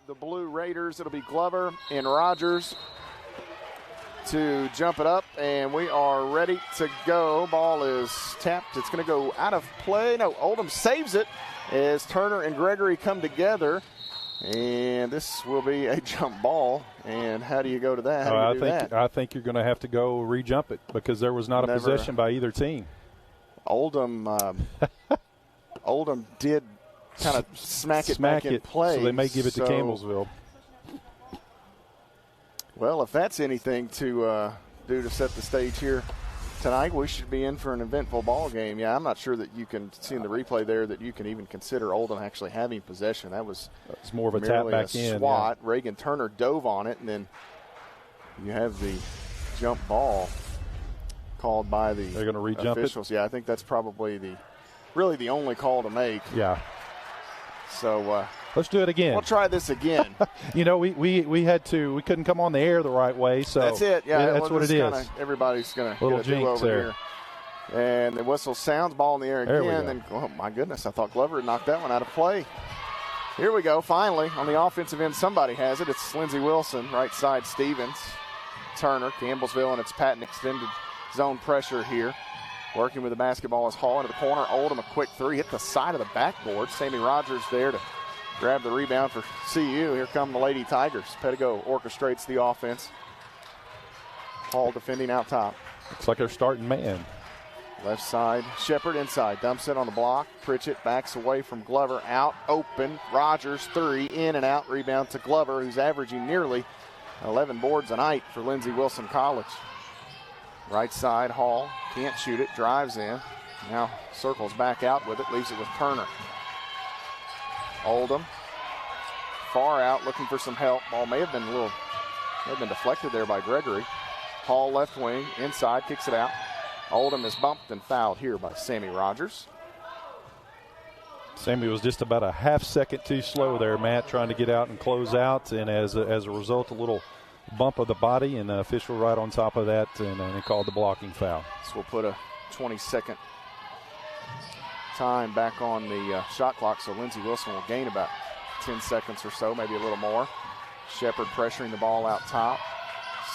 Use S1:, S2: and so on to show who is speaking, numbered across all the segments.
S1: the Blue Raiders. It'll be Glover and Rogers to jump it up, and we are ready to go. Ball is tapped. It's going to go out of play. No, Oldham saves it as Turner and Gregory come together, and this will be a jump ball. And how do you go to that? How do you do that?
S2: I think you're going to have to go re-jump it because there was not a possession by either team.
S1: Oldham did kind of smack it back in play.
S2: So they may give it to Campbellsville.
S1: Well, if that's anything to do to set the stage here tonight, we should be in for an eventful ball game. Yeah, I'm not sure that you can see in the replay there that you can even consider Oldham actually having possession. That was
S2: more of a tap back in.
S1: Swat. Yeah. Reagan Turner dove on it, and then you have the jump ball called by the
S2: They're going to re-jump
S1: officials. Yeah, I think that's probably really the only call to make.
S2: Yeah.
S1: So
S2: let's do it again.
S1: We'll try this again.
S2: We couldn't come on the air the right way, so
S1: that's it. Yeah,
S2: that's what it is.
S1: Everybody's going to
S2: little
S1: get a
S2: jinx
S1: there. Here. And the whistle sounds, ball in the air again. And oh my goodness, I thought Glover had knocked that one out of play. Here we go. Finally, on the offensive end, somebody has it. It's Lindsey Wilson, right side Stevens, Turner, Campbellsville, and it's Patton extended zone pressure here. Working with the basketball is Hall into the corner. Oldham, a quick three, hit the side of the backboard. Sammy Rogers there to grab the rebound for CU. Here come the Lady Tigers. Pettigo orchestrates the offense. Hall defending out top.
S2: Looks like they're starting man.
S1: Left side, Shepard inside. Dumps it on the block. Pritchett backs away from Glover. Out, open. Rogers, three, in and out. Rebound to Glover, who's averaging nearly 11 boards a night for Lindsey Wilson College. Right side, Hall can't shoot it, drives in. Now circles back out with it, leaves it with Turner. Oldham, far out, looking for some help. Ball may have been deflected there by Gregory. Hall left wing, inside, kicks it out. Oldham is bumped and fouled here by Sammy Rogers.
S2: Sammy was just about a half second too slow there, Matt, trying to get out and close out, and as a result, a little bump of the body, and the official right on top of that, and he called the blocking foul.
S1: So we'll put a 20-second time back on the shot clock, so Lindsey Wilson will gain about 10 seconds or so, maybe a little more. Shepard pressuring the ball out top.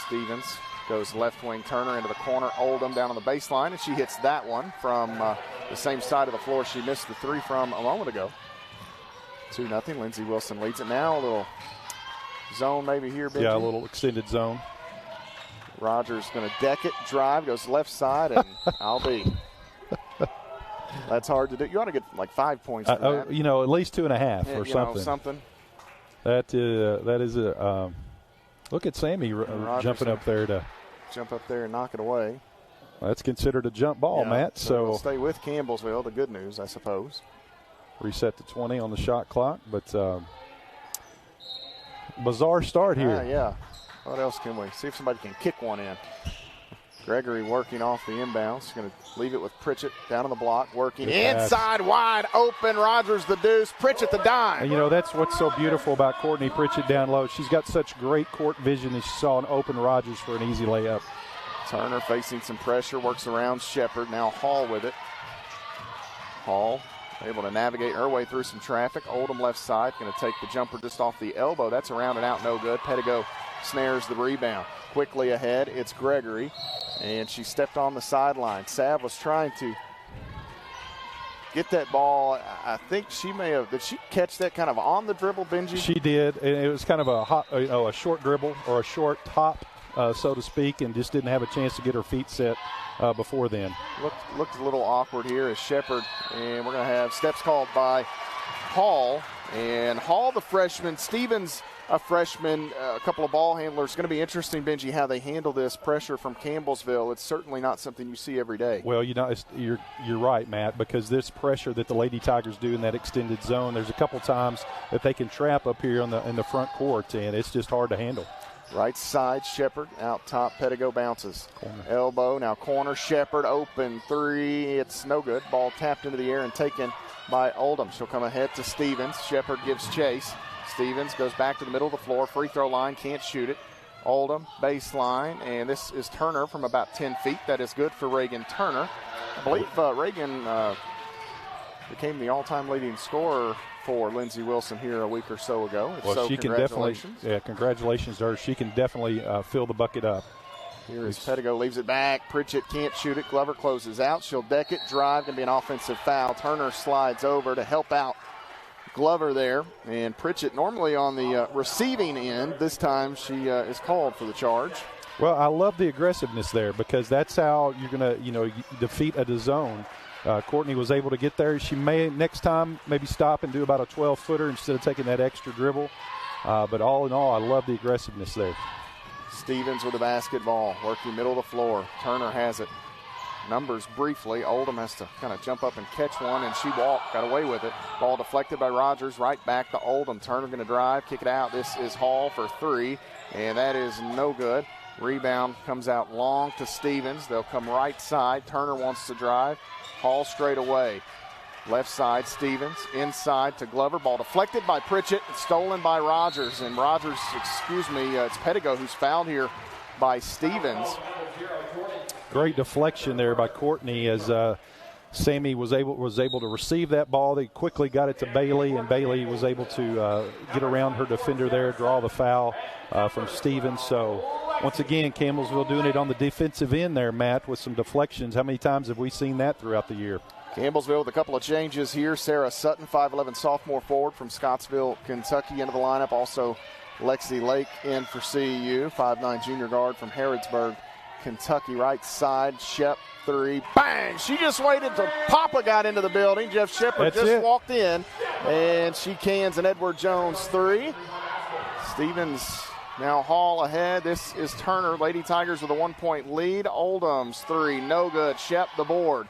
S1: Stevens goes left wing, Turner into the corner. Oldham down on the baseline, and she hits that one from the same side of the floor she missed the three from a moment ago. 2-0. Lindsey Wilson leads it now. A little zone maybe here, Benji.
S2: Yeah, a little extended zone.
S1: Rogers going to deck it, drive, goes left side, and I'll be. That's hard to do. You ought to get like 5 points for that.
S2: At least 2.5 or something.
S1: Something.
S2: That is a look at Sammy jumping up there to
S1: jump up there and knock it away.
S2: That's considered a jump ball, Matt. So
S1: we'll stay with Campbellsville. The good news, I suppose.
S2: Reset to 20 on the shot clock, but bizarre start here.
S1: Yeah. What else can we see if somebody can kick one in? Gregory working off the inbounds. Going to leave it with Pritchett down on the block, working inside, wide open. Rogers the deuce, Pritchett the dime.
S2: And that's what's so beautiful about Courtney Pritchett down low. She's got such great court vision, and she saw an open Rogers for an easy layup.
S1: Turner facing some pressure, works around Shepard. Now Hall with it. Hall able to navigate her way through some traffic. Oldham left side, going to take the jumper just off the elbow. That's around and out, no good. Pettigo snares the rebound. Quickly ahead, it's Gregory, and she stepped on the sideline. Sav was trying to get that ball. I think she may have. Did she catch that kind of on the dribble, Benji?
S2: She did, and it was kind of a short dribble or a short hop, so to speak, and just didn't have a chance to get her feet set before then.
S1: Looked a little awkward here as Shepard, and we're going to have steps called by Hall. And Hall, the freshman, Stevens, a freshman, a couple of ball handlers. Going to be interesting, Benji, how they handle this pressure from Campbellsville. It's certainly not something you see every day.
S2: Well, you're right, Matt, because this pressure that the Lady Tigers do in that extended zone, there's a couple times that they can trap up here in the front court, and it's just hard to handle.
S1: Right side, Shepard out top. Pettigo bounces. Corner. Elbow, now corner. Shepard open three. It's no good. Ball tapped into the air and taken by Oldham. She'll come ahead to Stevens. Shepard gives chase. Stevens goes back to the middle of the floor. Free throw line, can't shoot it. Oldham, baseline, and this is Turner from about 10 feet. That is good for Reagan Turner. I believe Reagan became the all-time leading scorer for Lindsey Wilson here a week or so ago.
S2: Well,
S1: so
S2: she can definitely, congratulations to her. She can definitely fill the bucket up.
S1: Here is Pettigo, leaves it back. Pritchett can't shoot it. Glover closes out. She'll deck it. Drive, going to be an offensive foul. Turner slides over to help out Glover there. And Pritchett normally on the receiving end. This time she is called for the charge.
S2: Well, I love the aggressiveness there because that's how you're going to, defeat a zone. Courtney was able to get there. She may next time maybe stop and do about a 12-footer instead of taking that extra dribble. But all in all, I love the aggressiveness there.
S1: Stevens with the basketball, working middle of the floor. Turner has it. Numbers briefly. Oldham has to kind of jump up and catch one, and she got away with it. Ball deflected by Rogers, right back to Oldham. Turner going to drive, kick it out. This is Hall for three, and that is no good. Rebound comes out long to Stevens. They'll come right side. Turner wants to drive. Hall straight away. Left side, Stevens. Inside to Glover. Ball deflected by Pritchett. Stolen by Rogers. And Rogers, it's Pettigo who's fouled here by Stevens.
S2: Great deflection there by Courtney as Sammy was able to receive that ball. They quickly got it to Bailey, and Bailey was able to get around her defender there, draw the foul from Stevens. So once again, Campbellsville doing it on the defensive end there, Matt, with some deflections. How many times have we seen that throughout the year?
S1: Campbellsville with a couple of changes here. Sarah Sutton, 5'11", sophomore forward from Scottsville, Kentucky, into the lineup. Also Lexi Lake in for CEU, 5'9", junior guard from Harrodsburg, Kentucky. Right side, Shep, three. Bang! She just waited till Papa got into the building. Jeff Shepard walked in, and she cans an Edward Jones three. Stevens now Hall ahead. This is Turner. Lady Tigers with a 1-point lead. Oldham's three, no good. Shep the board.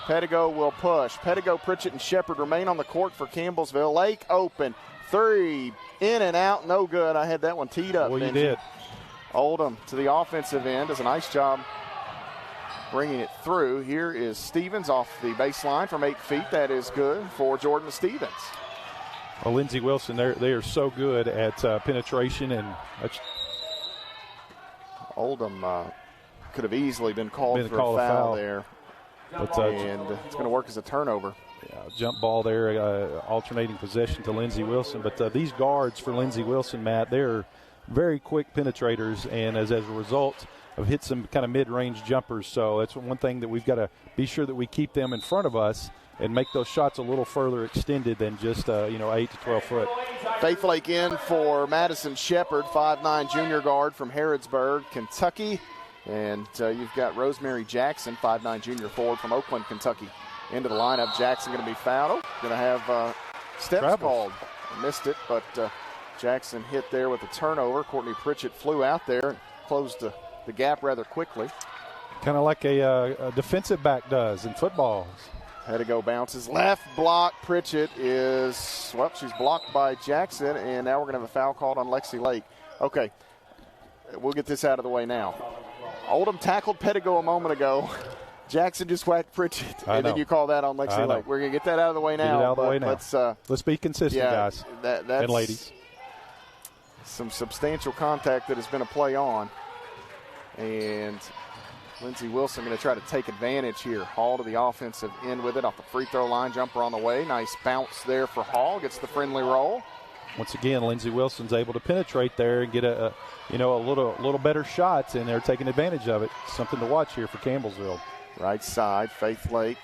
S1: Pettigo will push. Pettigo, Pritchett, and Shepard remain on the court for Campbellsville. Lake open. Three, in and out, no good. I had that one teed up.
S2: Well, you did.
S1: Oldham to the offensive end. Does a nice job bringing it through. Here is Stevens off the baseline from 8 feet. That is good for Jordan Stevens.
S2: Well, Lindsey Wilson, they are so good at penetration. And
S1: Oldham could have easily been called for a foul there.
S2: But,
S1: and it's going to work as a turnover.
S2: Yeah, jump ball there, alternating possession to Lindsey Wilson. But these guards for Lindsey Wilson, Matt, they're very quick penetrators, and as a result have hit some kind of mid-range jumpers. So that's one thing that we've got to be sure that we keep them in front of us and make those shots a little further extended than just 8 to 12 foot.
S1: Faith Lake in for Madison Shepard, 5'9", junior guard from Harrodsburg, Kentucky. And you've got Rosemary Jackson, 5'9", junior forward from Oakland, Kentucky, into the lineup. Jackson going to be fouled. Going to have steps called. Missed it, but Jackson hit there with a turnover. Courtney Pritchett flew out there and closed the gap rather quickly.
S2: Kind of like a defensive back does in football.
S1: Pettigo bounces left, block. Pritchett she's blocked by Jackson, and now we're going to have a foul called on Lexi Lake. Okay, we'll get this out of the way now. Oldham tackled Pettigo a moment ago. Jackson just whacked Pritchett, and then you call that on Lexi Lake. We're going to get that out of the way now.
S2: Get it out of the way now. Let's be consistent, guys and ladies.
S1: Some substantial contact that has been a play on. And Lindsey Wilson going to try to take advantage here. Hall to the offensive end with it off the free throw line. Jumper on the way. Nice bounce there for Hall. Gets the friendly roll.
S2: Once again, Lindsey Wilson's able to penetrate there and get a little better shots, and they're taking advantage of it. Something to watch here for Campbellsville.
S1: Right side, Faith Lake,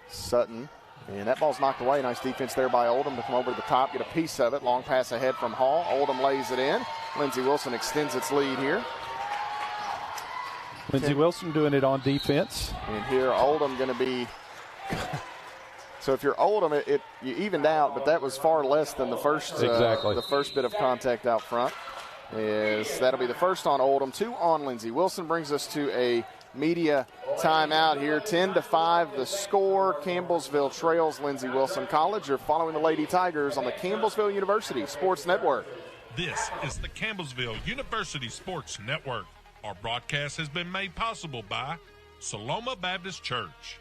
S1: Sutton, and that ball's knocked away. Nice defense there by Oldham to come over to the top, get a piece of it. Long pass ahead from Hall. Oldham lays it in. Lindsey Wilson extends its lead here.
S2: Lindsey Wilson doing it on defense.
S1: And here Oldham going to be so if you're Oldham, you evened out, but that was far less than the first the first bit of contact out front. That'll be the first on Oldham, 2 on Lindsey. Wilson brings us to a media timeout here. 10-5 the score. Campbellsville trails Lindsey Wilson College. You're following the Lady Tigers on the Campbellsville University Sports Network.
S3: This is the Campbellsville University Sports Network. Our broadcast has been made possible by Saloma Baptist Church,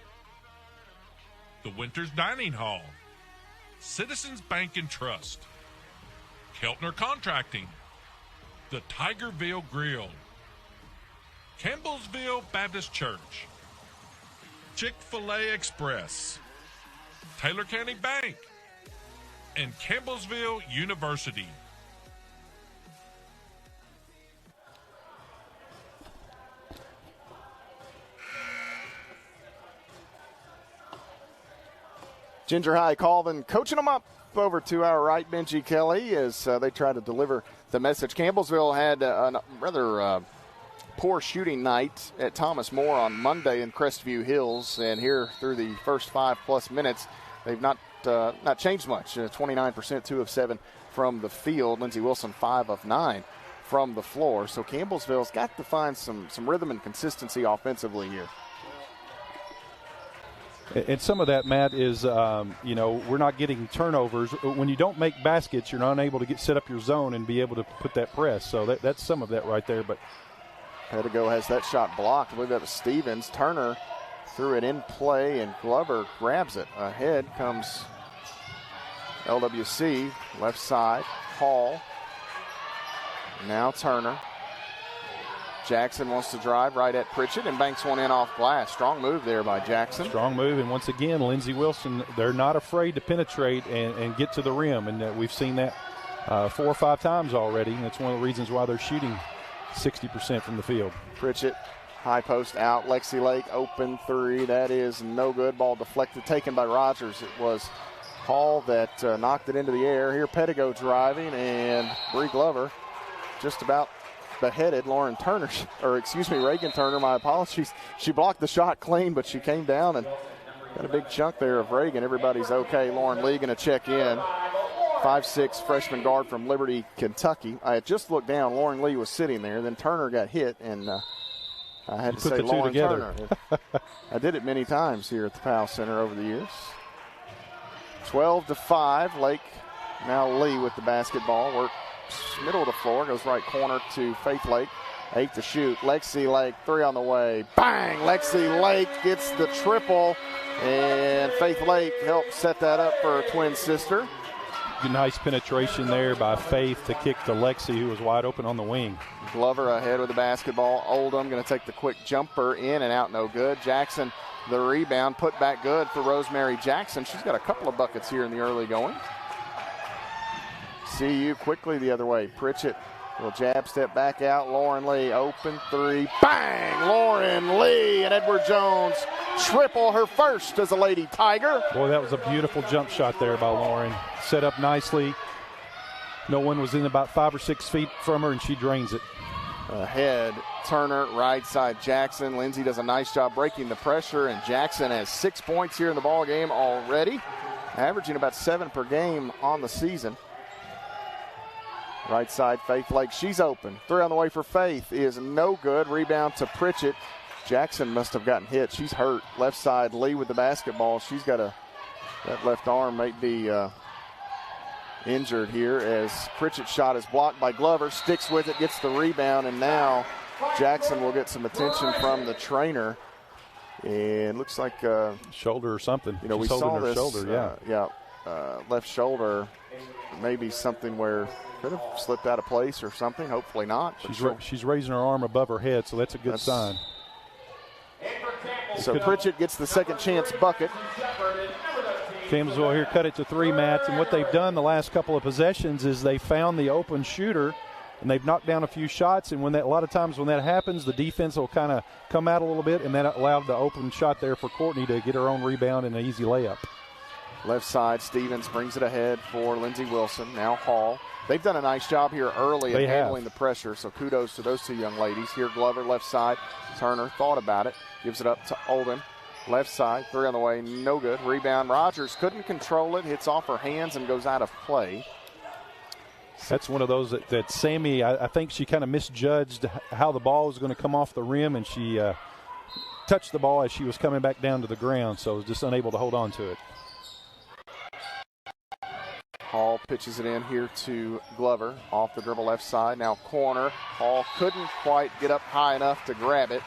S3: the Winters Dining Hall, Citizens Bank and Trust, Keltner Contracting, the Tigerville Grill, Campbellsville Baptist Church, Chick-fil-A Express, Taylor County Bank, and Campbellsville University.
S1: Ginger High Colvin coaching them up over to our right, Benji Kelly, as they try to deliver the message. Campbellsville had a rather poor shooting night at Thomas More on Monday in Crestview Hills, and here through the first 5+ minutes, they've not changed much. 29%, 2 of 7 from the field. Lindsey Wilson, 5 of 9 from the floor. So Campbellsville's got to find some rhythm and consistency offensively here.
S2: And some of that, Matt, is, we're not getting turnovers. When you don't make baskets, you're not able to set up your zone and be able to put that press. So that's some of that right there. But
S1: Pedigo has that shot blocked. I believe that was Stevens. Turner threw it in play, and Glover grabs it. Ahead comes LWC, left side, Hall. Now Turner. Jackson wants to drive right at Pritchett and banks one in off glass. Strong move there by Jackson.
S2: Strong move, and once again, Lindsey Wilson, they're not afraid to penetrate and get to the rim, and we've seen that 4 or 5 times already, and that's one of the reasons why they're shooting 60% from the field.
S1: Pritchett, high post out. Lexi Lake, open 3. That is no good. Ball deflected, taken by Rogers. It was Hall that knocked it into the air. Here Pedigo driving, and Bree Glover just about beheaded Reagan Turner, my apologies. She blocked the shot clean, but she came down and got a big chunk there of Reagan. Everybody's okay. Lauren Lee going to check in. 5'6" freshman guard from Liberty, Kentucky. I had just looked down. Lauren Lee was sitting there. Then Turner got hit, and I had to say Lauren Turner. I did it many times here at the Powell Center over the years. 12-5. Lake, now Lee with the basketball. Work middle of the floor, goes right corner to Faith Lake. 8 to shoot. Lexi Lake, 3 on the way. Bang! Lexi Lake gets the triple, and Faith Lake helped set that up for her twin sister.
S2: Nice penetration there by Faith to kick to Lexi, who was wide open on the wing.
S1: Glover ahead with the basketball. Oldham going to take the quick jumper in and out, no good. Jackson, the rebound, put back good for Rosemary Jackson. She's got a couple of buckets here in the early going. CU quickly the other way. Pritchett will jab step back out. Lauren Lee, open 3. Bang! Lauren Lee and Edward Jones triple, her first as a Lady Tiger.
S2: Boy, that was a beautiful jump shot there by Lauren. Set up nicely. No one was in about 5 or 6 feet from her, and she drains it.
S1: Ahead, Turner, right side Jackson. Lindsey does a nice job breaking the pressure, and Jackson has 6 points here in the ball game already, averaging about 7 per game on the season. Right side, Faith Lake. She's open. 3 on the way for Faith is no good. Rebound to Pritchett. Jackson must have gotten hit. She's hurt. Left side, Lee with the basketball. She's got that left arm may be injured here as Pritchett's shot is blocked by Glover. Sticks with it, gets the rebound, and now Jackson will get some attention from the trainer. And looks like
S2: shoulder or something.
S1: You know,
S2: She's
S1: we saw
S2: her
S1: this.
S2: Shoulder,
S1: left shoulder. Maybe something where could have slipped out of place or something. Hopefully not.
S2: She's raising her arm above her head, so that's a good sign.
S1: So Pritchett gets the second chance bucket.
S2: Campbellsville here cut it to 3, Matt, and what they've done the last couple of possessions is they found the open shooter, and they've knocked down a few shots, and a lot of times when that happens, the defense will kind of come out a little bit, and that allowed the open shot there for Courtney to get her own rebound and an easy layup.
S1: Left side, Stevens brings it ahead for Lindsey Wilson. Now Hall. They've done a nice job here early at handling the pressure, so kudos to those 2 young ladies. Here Glover, left side. Turner thought about it. Gives it up to Oldham. Left side, 3 on the way, no good. Rebound, Rogers couldn't control it. Hits off her hands and goes out of play.
S2: That's one of those that Sammy, I think she kind of misjudged how the ball was going to come off the rim, and she touched the ball as she was coming back down to the ground, so was just unable to hold on to it.
S1: Hall pitches it in here to Glover. Off the dribble left side. Now corner. Hall couldn't quite get up high enough to grab it.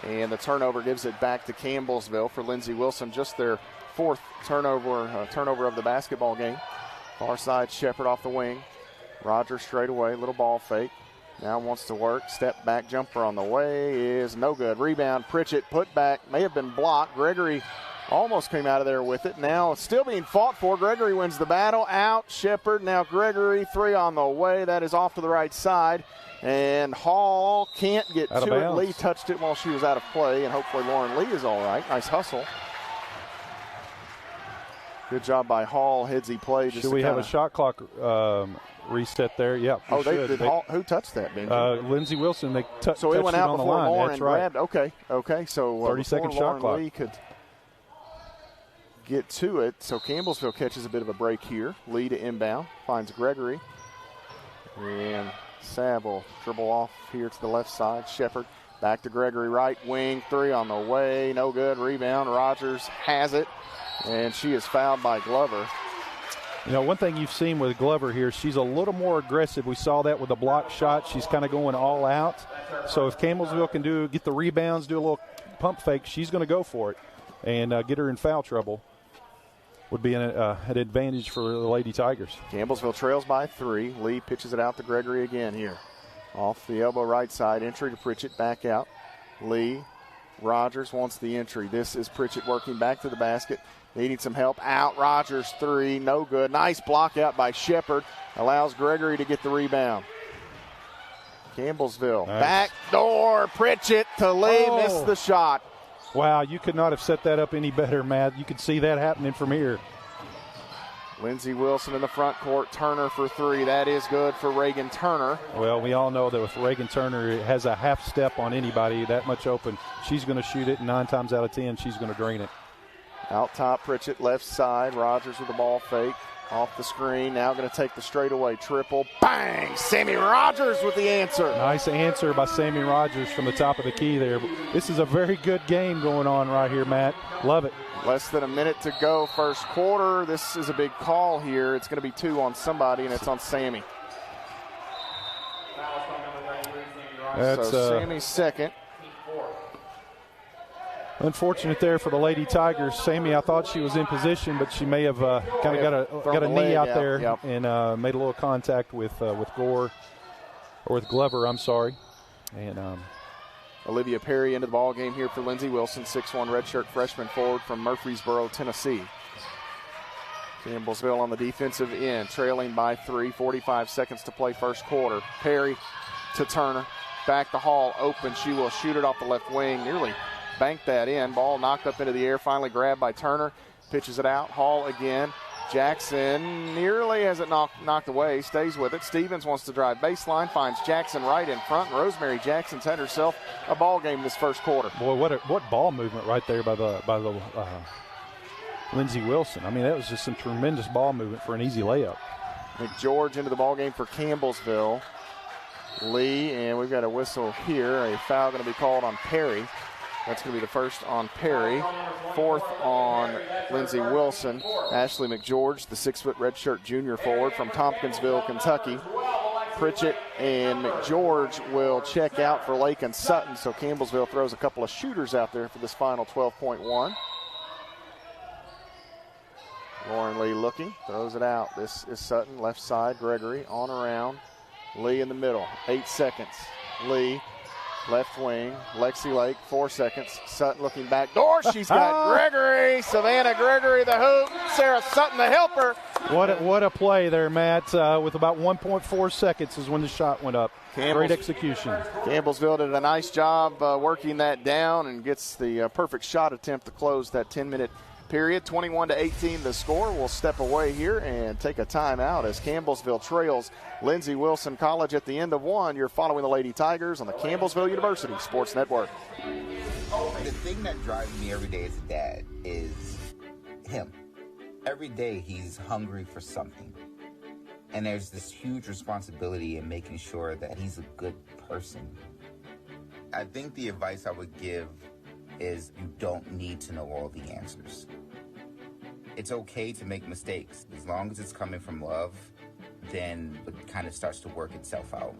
S1: And the turnover gives it back to Campbellsville for Lindsey Wilson. Just their 4th turnover of the basketball game. Far side, Shepard off the wing. Rogers straight away. Little ball fake. Now wants to work. Step back jumper on the way is no good. Rebound, Pritchett put back. May have been blocked. Gregory Almost came out of there with it. Now it's still being fought for. Gregory wins the battle. Out, Shepard. Now Gregory, 3 on the way. That is off to the right side. And Hall can't get to it. Lee touched it while she was out of play, and hopefully Lauren Lee is all right. Nice hustle. Good job by Hall. Headsy play.
S2: Should we have a shot clock reset there? Yeah.
S1: Oh, who touched that, Benji?
S2: Lindsey Wilson. They so
S1: it went out
S2: on
S1: before
S2: the line.
S1: Lauren
S2: That's right.
S1: grabbed. Okay. So
S2: 30-second shot clock.
S1: Lee could get to it. So Campbellsville catches a bit of a break here. Lee to inbound. Finds Gregory. And Sabb will dribble off here to the left side. Shepard back to Gregory, right wing. 3 on the way. No good. Rebound. Rogers has it. And she is fouled by Glover.
S2: You know, one thing you've seen with Glover here, she's a little more aggressive. We saw that with the block shot. She's kind of going all out. So if Campbellsville can get the rebounds, do a little pump fake, she's going to go for it and get her in foul trouble. Would be an advantage for the Lady Tigers.
S1: Campbellsville trails by 3. Lee pitches it out to Gregory again here. Off the elbow right side. Entry to Pritchett. Back out. Lee. Rogers wants the entry. This is Pritchett working back to the basket. Needing some help. Out. Rogers 3. No good. Nice block out by Shepard. Allows Gregory to get the rebound. Campbellsville. Nice. Back door. Pritchett to Lee. Missed the shot.
S2: Wow, you could not have set that up any better, Matt. You could see that happening from here.
S1: Lindsey Wilson in the front court. Turner for 3. That is good for Reagan Turner.
S2: Well, we all know that with Reagan Turner, it has a half step on anybody that much open. She's going to shoot it, and 9 times out of 10, she's going to drain it.
S1: Out top, Pritchett, left side. Rogers with the ball fake. Off the screen, now going to take the straightaway triple. Bang! Sammy Rogers with the answer.
S2: Nice answer by Sammy Rogers from the top of the key there. This is a very good game going on right here, Matt. Love it.
S1: Less than a minute to go first quarter. This is a big call here. It's going to be 2 on somebody, and it's on Sammy.
S2: That's
S1: so Sammy's second.
S2: Unfortunate there for the Lady Tigers. Sammy, I thought she was in position, but she may have kind of got a knee out there and made a little contact with Gore, or with Glover, I'm sorry. And
S1: Olivia Perry into the ball game here for Lindsey Wilson, 6'1" redshirt freshman forward from Murfreesboro, Tennessee. Campbellsville on the defensive end, trailing by 3, 45 seconds to play first quarter. Perry to Turner, back to Hall, open. She will shoot it off the left wing, nearly banked that in. Ball knocked up into the air, finally grabbed by Turner. Pitches it out. Hall again. Jackson nearly has it knocked away. Stays with it. Stevens wants to drive baseline. Finds Jackson right in front. Rosemary Jackson's had herself a ball game this first quarter.
S2: Boy, what ball movement right there by the Lindsey Wilson. I mean, that was just some tremendous ball movement for an easy layup.
S1: McGeorge into the ball game for Campbellsville. Lee, and we've got a whistle here. A foul going to be called on Perry. That's going to be the first on Perry. 4th on Lindsey Wilson. Ashley McGeorge, the 6-foot redshirt junior forward from Tompkinsville, Kentucky. Pritchett and McGeorge will check out for Lake and Sutton, so Campbellsville throws a couple of shooters out there for this final 12.1. Lauren Lee looking, throws it out. This is Sutton, left side, Gregory on around. Lee in the middle, 8 seconds. Lee. Left wing, Lexi Lake, 4 seconds. Sutton looking back door. She's got Gregory. Savannah Gregory, the hoop. Sarah Sutton, the helper.
S2: What a play there, Matt. With about 1.4 seconds is when the shot went up. Great execution.
S1: Campbellsville did a nice job working that down and gets the perfect shot attempt to close that 10-minute period. 21-18 the score. We'll step away here and take a timeout as Campbellsville trails Lindsey Wilson College at the end of 1. You're following the Lady Tigers on the Campbellsville University Sports Network.
S4: The thing that drives me every day as a dad is him. Every day he's hungry for something. And there's this huge responsibility in making sure that he's a good person. I think the advice I would give is you don't need to know all the answers. It's okay to make mistakes. As long as it's coming from love, then it kind of starts to work itself out.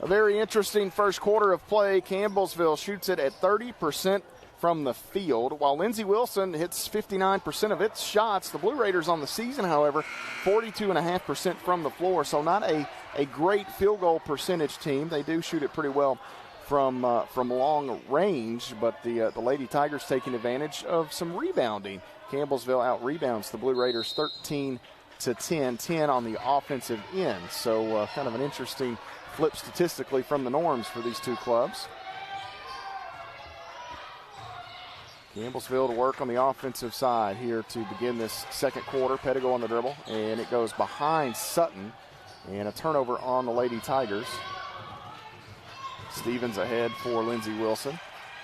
S1: A very interesting first quarter of play. Campbellsville shoots it at 30% from the field. While Lindsey Wilson hits 59% of its shots, the Blue Raiders on the season, however, 42.5% from the floor. So not a great field goal percentage team. They do shoot it pretty well from long range, but the Lady Tigers taking advantage of some rebounding. Campbellsville out-rebounds the Blue Raiders 13-10, 10 on the offensive end. So kind of an interesting flip statistically from the norms for these two clubs. Campbellsville to work on the offensive side here to begin this second quarter. Pettigo on the dribble, and it goes behind Sutton, and a turnover on the Lady Tigers. Stevens ahead for Lindsey Wilson.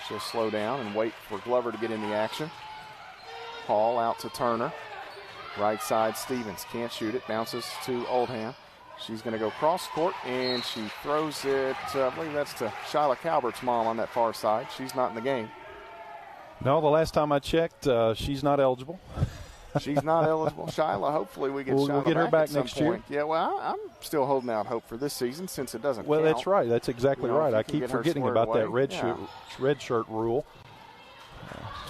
S1: She'll slow down and wait for Glover to get in the action. Hall out to Turner. Right side, Stevens can't shoot it. Bounces to Oldham. She's going to go cross court, and she throws it, I believe that's to Shyla Calvert's mom on that far side. She's not in the game.
S2: No, the last time I checked, she's not eligible.
S1: She's not eligible. Shyla, hopefully we get Shyla
S2: we'll get her back next year.
S1: Yeah, well, I'm still holding out hope for this season since it doesn't count.
S2: That's right. That's exactly right. I keep forgetting about that red shirt rule.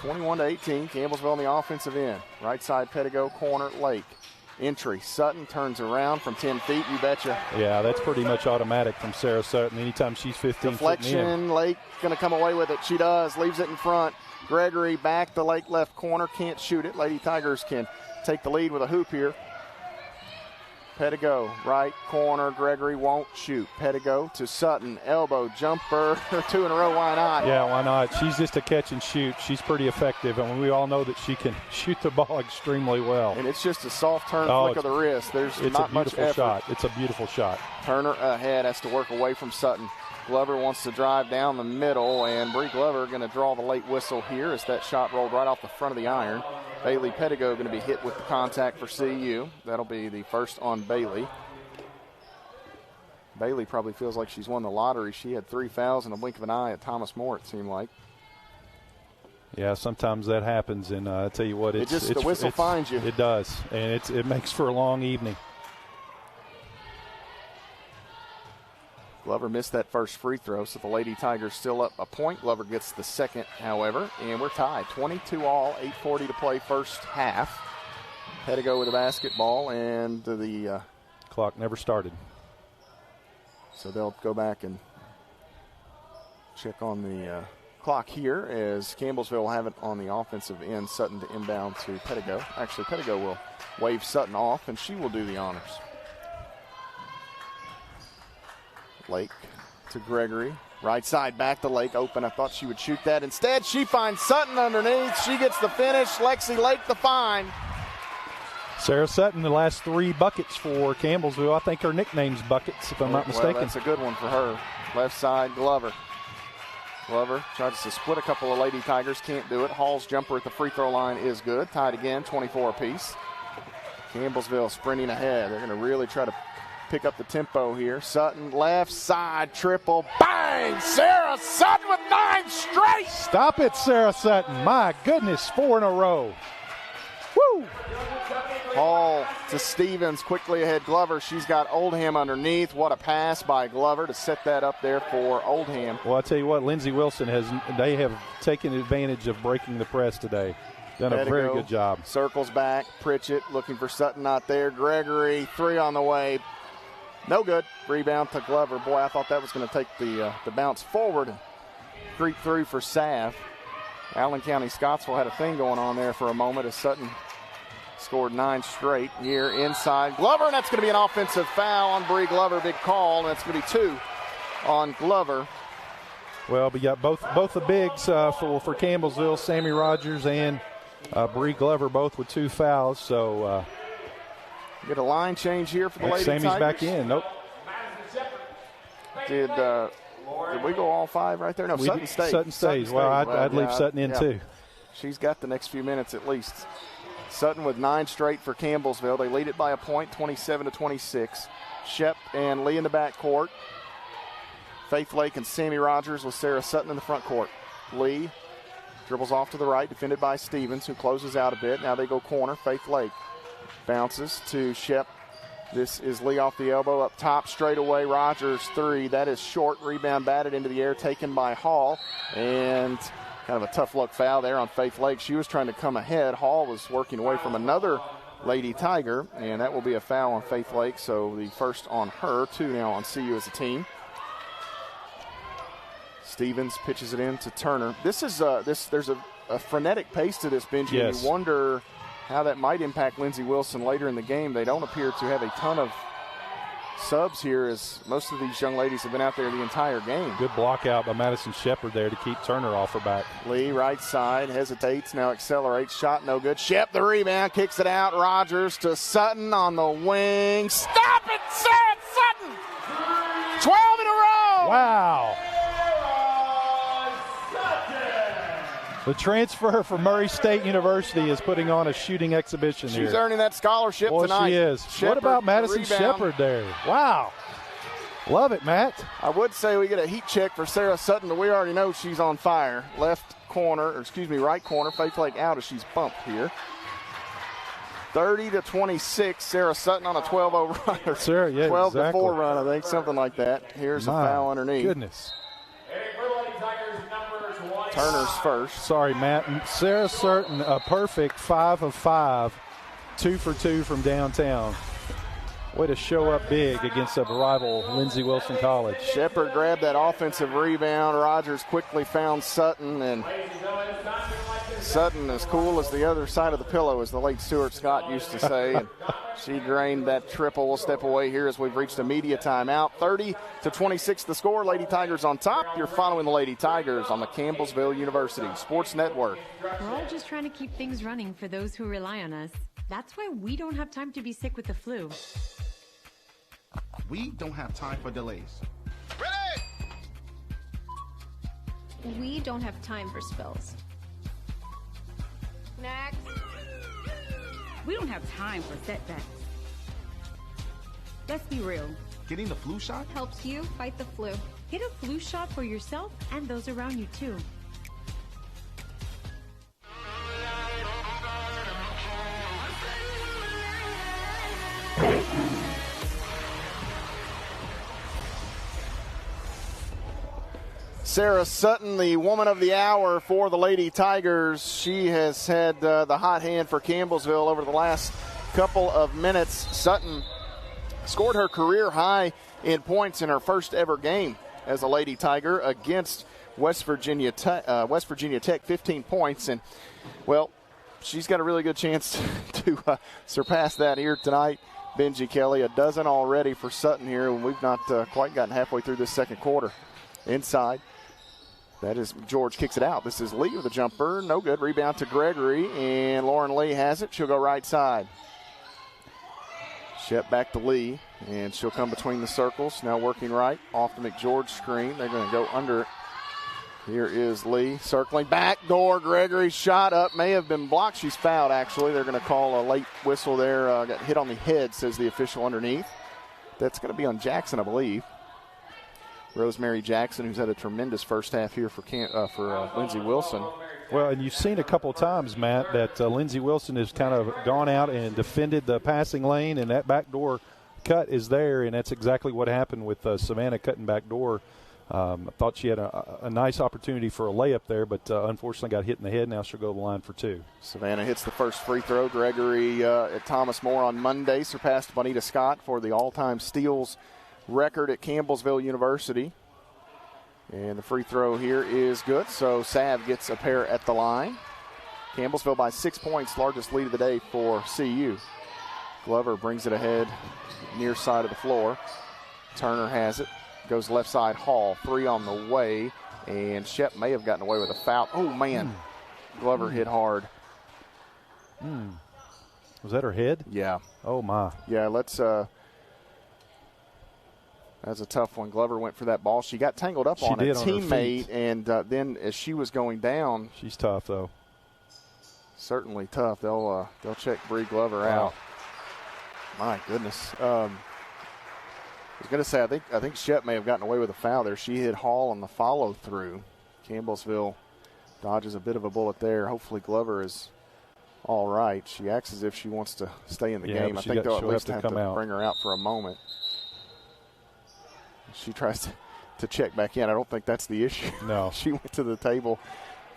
S1: 21-18, Campbellsville on the offensive end. Right side, Pettigo, corner, Lake. Entry, Sutton turns around from 10 feet, you betcha.
S2: Yeah, that's pretty much automatic from Sarah Sutton. Anytime she's 15
S1: Deflection, Lake going to come away with it. She does, leaves it in front. Gregory back to Lake left corner, can't shoot it. Lady Tigers can take the lead with a hoop here. Pettigo, right corner, Gregory won't shoot. Pettigo to Sutton, elbow, jumper, 2 in a row, why not?
S2: Yeah, why not? She's just a catch and shoot. She's pretty effective, and we all know that she can shoot the ball extremely well.
S1: And it's just a soft turn flick of the wrist. There's not much effort.
S2: Shot. It's a beautiful shot.
S1: Turner ahead, has to work away from Sutton. Glover wants to drive down the middle, and Bree Glover going to draw the late whistle here as that shot rolled right off the front of the iron. Bailey Pettigo going to be hit with the contact for CU. That'll be the first on Bailey. Bailey probably feels like she's won the lottery. She had 3 fouls in a blink of an eye at Thomas More, it seemed like.
S2: Yeah, sometimes that happens, and I tell you what,
S1: the whistle finds you.
S2: It does, and it makes for a long evening.
S1: Glover missed that first free throw, so the Lady Tigers still up a point. Glover gets the second, however, and we're tied. 22-all, 8:40 to play first half. Pettigo with the basketball, and the
S2: clock never started.
S1: So they'll go back and check on the clock here as Campbellsville will have it on the offensive end. Sutton to inbound to Pettigo. Actually, Pettigo will wave Sutton off, and she will do the honors. Lake to Gregory. Right side back to Lake. Open. I thought she would shoot that. Instead, she finds Sutton underneath. She gets the finish. Lexi Lake the find.
S2: Sarah Sutton, the last 3 buckets for Campbellsville. I think her nickname's Buckets, if I'm not mistaken.
S1: Well, that's a good one for her. Left side, Glover. Glover tries to split a couple of Lady Tigers. Can't do it. Hall's jumper at the free throw line is good. Tied again, 24 apiece. Campbellsville sprinting ahead. They're going to really try to pick up the tempo here. Sutton left side triple. Bang! Sarah Sutton with 9 straight.
S2: Stop it, Sarah Sutton. My goodness, 4 in a row. Woo!
S1: Hall to Stevens, quickly ahead Glover. She's got Oldham underneath. What a pass by Glover to set that up there for Oldham.
S2: Well, I'll tell you what, Lindsey Wilson they have taken advantage of breaking the press today. Done a very good job.
S1: Circles back, Pritchett looking for Sutton, not there. Gregory, 3 on the way. No good. Rebound to Glover. Boy, I thought that was going to take the bounce forward and creep through for Sav. Allen County Scottsville had a thing going on there for a moment as Sutton scored 9 straight here inside Glover, and that's going to be an offensive foul on Bree Glover. Big call, and that's going to be 2 on Glover.
S2: Well, we got both the bigs for Campbellsville, Sammy Rogers and Bree Glover, both with 2 fouls. So
S1: get a line change here for the Lady Tigers.
S2: Sammy's back in. Nope.
S1: Did we go all 5 right there? No, Sutton stays.
S2: Sutton stays. Well, I'd leave Sutton in too.
S1: She's got the next few minutes at least. Sutton with 9 straight for Campbellsville. They lead it by a point, 27-26. Shep and Lee in the backcourt. Faith Lake and Sammy Rogers with Sarah Sutton in the front court. Lee dribbles off to the right, defended by Stevens, who closes out a bit. Now they go corner. Faith Lake bounces to Shep. This is Lee off the elbow, up top, straight away. Rogers 3. That is short. Rebound batted into the air, taken by Hall. And Kind of a tough luck foul there on Faith Lake. She was trying to come ahead. Hall was working away from another Lady Tiger, and that will be a foul on Faith Lake. So the first on her, 2 now on CU as a team. Stevens pitches it in to Turner. This is there's a frenetic pace to this, Benji.
S2: Yes.
S1: You wonder how that might impact Lindsey Wilson later in the game. They don't appear to have a ton of subs here, as most of these young ladies have been out there the entire game.
S2: Good block out by Madison Shepard there to keep Turner off her back.
S1: Lee, right side, hesitates, now accelerates. Shot no good. Shep, the rebound, kicks it out. Rogers to Sutton on the wing. Stop it, Sarah Sutton! 12 in a row!
S2: Wow. The transfer from Murray State University is putting on a shooting exhibition here.
S1: She's earning that scholarship tonight.
S2: She is.
S1: Shepard,
S2: what about Madison Shepard there? Wow. Love it, Matt.
S1: I would say we get a heat check for Sarah Sutton, but we already know she's on fire. Right corner, Faith Lake out as she's bumped here. 30-26, Sarah Sutton on a 12-0 run.
S2: Sure, yeah,
S1: 12-4 run, I think, something like that. Here's a foul underneath.
S2: Goodness.
S1: Turner's first.
S2: Sorry, Matt. Sarah Sutton, a perfect 5 of 5, 2 for 2 from downtown. Way to show up big against a rival, Lindsey Wilson College.
S1: Shepard grabbed that offensive rebound. Rogers quickly found Sutton, and Sutton as cool as the other side of the pillow, as the late Stuart Scott used to say. And she drained that triple. We'll step away here as we've reached a media timeout. 30-26 the score. Lady Tigers on top. You're following the Lady Tigers on the Campbellsville University Sports Network.
S5: We're all just trying to keep things running for those who rely on us. That's why we don't have time to be sick with the flu.
S6: We don't have time for delays.
S7: Ready! We don't have time for spills. Next.
S8: We don't have time for setbacks. Let's be real.
S6: Getting the flu shot
S7: helps you fight the flu.
S5: Get a flu shot for yourself and those around you, too.
S1: Sarah Sutton, the woman of the hour for the Lady Tigers. She has had the hot hand for Campbellsville over the last couple of minutes. Sutton scored her career high in points in her first ever game as a Lady Tiger against West Virginia Tech, 15 points. And, well, she's got a really good chance to surpass that here tonight. Benji Kelly, a dozen already for Sutton here, and we've not quite gotten halfway through this second quarter. Inside. That is George kicks it out. This is Lee with a jumper. No good. Rebound to Gregory, and Lauren Lee has it. She'll go right side. Shep back to Lee, and she'll come between the circles. Now working right off the McGeorge screen. They're going to go under it. Here is Lee circling. Back door. Gregory shot up. May have been blocked. She's fouled, actually. They're going to call a late whistle there. Got hit on the head, says the official underneath. That's going to be on Jackson, I believe. Rosemary Jackson, who's had a tremendous first half here for Lindsey Wilson.
S2: Well, and you've seen a couple of times, Matt, that Lindsey Wilson has kind of gone out and defended the passing lane, and that backdoor cut is there, and that's exactly what happened with Savannah cutting backdoor. I thought she had a nice opportunity for a layup there, but unfortunately got hit in the head. Now she'll go to the line for 2.
S1: Savannah hits the first free throw. Gregory at Thomas More on Monday surpassed Bonita Scott for the all-time steals record at Campbellsville University. And the free throw here is good, so Sav gets a pair at the line. Campbellsville by 6 points, largest lead of the day for CU. Glover brings it ahead near side of the floor. Turner has it. Goes left side, Hall. 3 on the way, and Shep may have gotten away with a foul. Oh, man. Glover hit hard.
S2: Was that her head?
S1: Yeah.
S2: Oh, my.
S1: Yeah, let's that's a tough one. Glover went for that ball. She got tangled up on a teammate, and then as she was going down.
S2: She's tough, though.
S1: Certainly tough. They'll check Bree Glover out. My goodness. I was going to say, I think Shep may have gotten away with a foul there. She hit Hall on the follow-through. Campbellsville dodges a bit of a bullet there. Hopefully Glover is all right. She acts as if she wants to stay in the game. I think they'll at least have to bring her out for a moment. She tries to check back in. I don't think that's the issue.
S2: No.
S1: She went to the table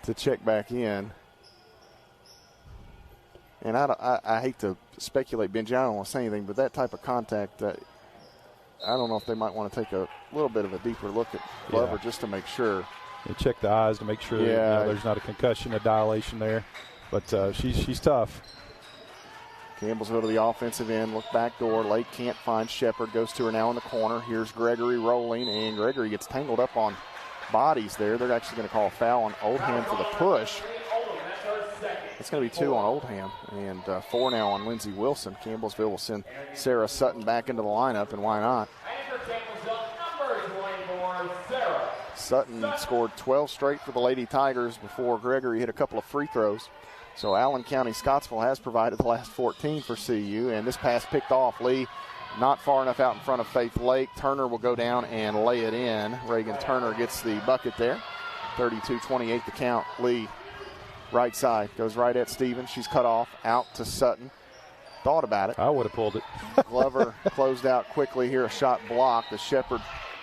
S1: to check back in. And I hate to speculate, Benji. I don't want to say anything, but that type of contact, I don't know if they might want to take a little bit of a deeper look at Glover just to make sure.
S2: And check the eyes to make sure that, there's not a concussion, a dilation there. But she's tough.
S1: Campbellsville to the offensive end. Look back door. Lake can't find Shepard. Goes to her now in the corner. Here's Gregory rolling, and Gregory gets tangled up on bodies there. They're actually going to call a foul on Oldham for the push. It's going to be 2 on Oldham and 4 now on Lindsey Wilson. Campbellsville will send Sarah Sutton back into the lineup, and why not? Sutton scored 12 straight for the Lady Tigers before Gregory hit a couple of free throws. So Allen County Scottsville has provided the last 14 for CU, and this pass picked off. Lee not far enough out in front of Faith Lake. Turner will go down and lay it in. Reagan Turner gets the bucket there. 32-28 the count. Lee, right side, goes right at Stevens. She's cut off, out to Sutton. Thought about it.
S2: I would have pulled it.
S1: Glover closed out quickly here, a shot blocked. The Shepherd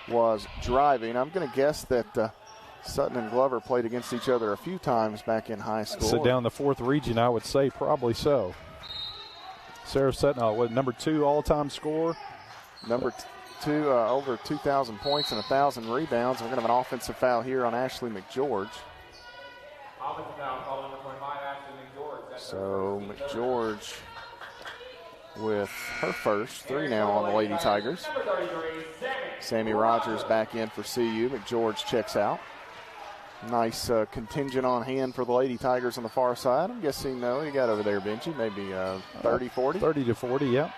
S1: was driving. I'm going to guess that Sutton and Glover played against each other a few times back in high school.
S2: So down the 4th region, I would say probably so. Sarah Sutton, number 2 all-time scorer.
S1: Number 2, over 2,000 points and 1,000 rebounds. We're going to have an offensive foul here on Ashley McGeorge.
S9: Offensive foul called number 25, Ashley McGeorge.
S1: So McGeorge with her first, 3 now on the Lady Tigers. Sammy Rogers back in for CU. McGeorge checks out. Nice contingent on hand for the Lady Tigers on the far side. I'm guessing, you got over there, Benji, maybe 30, 40?
S2: 30 to 40, yeah.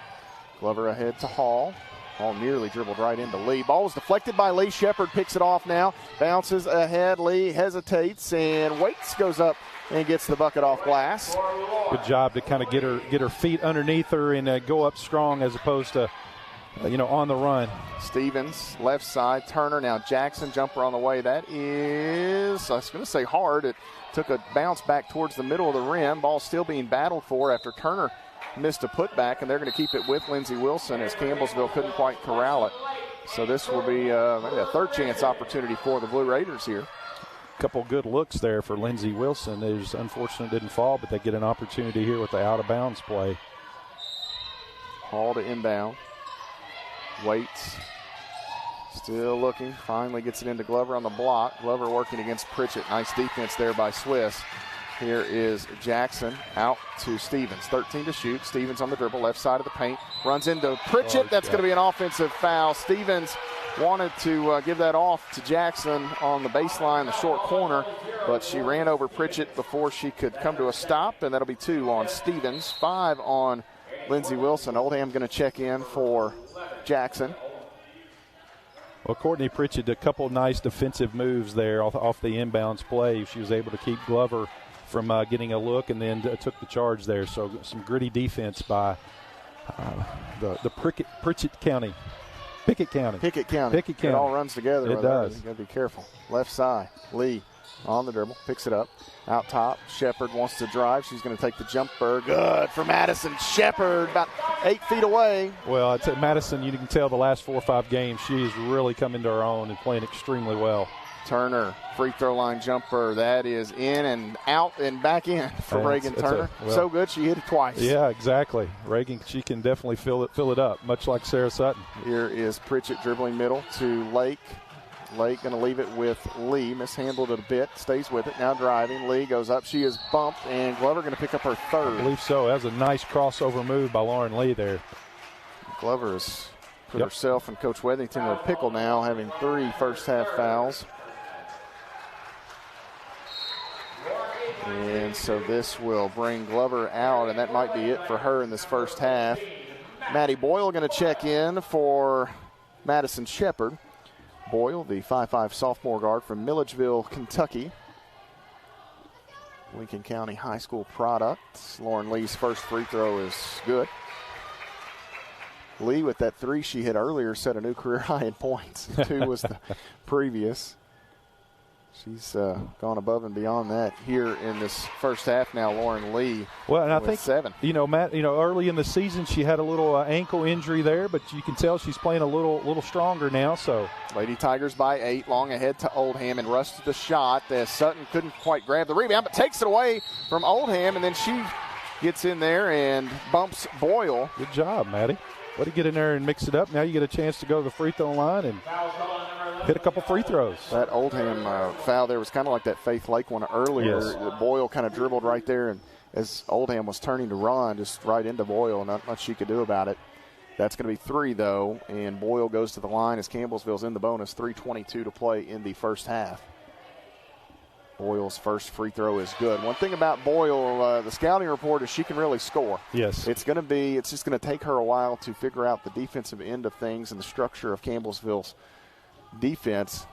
S1: Glover ahead to Hall. Hall nearly dribbled right into Lee. Ball was deflected by Lee. Shepard picks it off now. Bounces ahead. Lee hesitates and waits, goes up and gets the bucket off glass.
S2: Good job to kind of get her feet underneath her and go up strong as opposed to, on the run.
S1: Stevens, left side. Turner, now Jackson, jumper on the way. That is, I was going to say hard. It took a bounce back towards the middle of the rim. Ball still being battled for after Turner missed a putback, and they're going to keep it with Lindsey Wilson as Campbellsville couldn't quite corral it. So this will be maybe a third chance opportunity for the Blue Raiders here.
S2: Couple good looks there for Lindsey Wilson. It was unfortunate it didn't fall, but they get an opportunity here with the out-of-bounds play.
S1: Hall to inbound. Waits. Still looking. Finally gets it into Glover on the block. Glover working against Pritchett. Nice defense there by Swiss. Here is Jackson out to Stevens. 13 to shoot. Stevens on the dribble, left side of the paint. Runs into Pritchett. That's going to be an offensive foul. Stevens wanted to give that off to Jackson on the baseline, the short corner, but she ran over Pritchett before she could come to a stop, and that'll be 2 on Stevens, 5 on Lindsey Wilson. Oldham going to check in for Jackson.
S2: Well, Courtney Pritchett did a couple nice defensive moves there off the inbounds play. She was able to keep Glover from getting a look and then took the charge there. So some gritty defense by the Pickett County.
S1: It all runs together.
S2: It does.
S1: You got to be careful. Left side, Lee on the dribble, picks it up. Out top, Shepard wants to drive. She's going to take the jumper. Good for Madison. Shepard about 8 feet away.
S2: Well, it's at Madison, you can tell the last 4 or 5 games she's really come into her own and playing extremely well.
S1: Turner, free throw line jumper. That is in and out and back in for Reagan Turner. So good she hit it twice.
S2: Yeah, exactly. Reagan, she can definitely fill it up, much like Sarah Sutton.
S1: Here is Pritchett dribbling middle to Lake. Lake going to leave it with Lee. Mishandled it a bit. Stays with it. Now driving. Lee goes up. She is bumped, and Glover going to pick up her third.
S2: I believe so. That was a nice crossover move by Lauren Lee there.
S1: Glover has put herself and Coach Wethington in a pickle now, having 3 first-half fouls. And so this will bring Glover out, and that might be it for her in this first half. Maddie Boyle going to check in for Madison Shepard. Boyle, the 5'5" sophomore guard from Milledgeville, Kentucky. Lincoln County High School product. Lauren Lee's first free throw is good. Lee, with that 3 she hit earlier, set a new career high in points. 2 was the previous. She's gone above and beyond that here in this first half now, Lauren Lee.
S2: Well, and I think,
S1: 7.
S2: Matt, early in the season she had a little ankle injury there, but you can tell she's playing a little stronger now. So
S1: Lady Tigers by 8, long ahead to Oldham, and rushed to the shot. Sutton couldn't quite grab the rebound, but takes it away from Oldham, and then she gets in there and bumps Boyle.
S2: Good job, Maddie. Way to get in there and mix it up. Now you get a chance to go to the free throw line and hit a couple free throws.
S1: That Oldham foul there was kind of like that Faith Lake one earlier.
S2: Yes.
S1: Boyle kind of dribbled right there, and as Oldham was turning to run, just right into Boyle. Not much she could do about it. That's going to be 3, though, and Boyle goes to the line as Campbellsville's in the bonus. 3:22 to play in the first half. Boyle's first free throw is good. One thing about Boyle, the scouting report is she can really score.
S2: Yes.
S1: It's just going to take her a while to figure out the defensive end of things and the structure of Campbellsville's defense.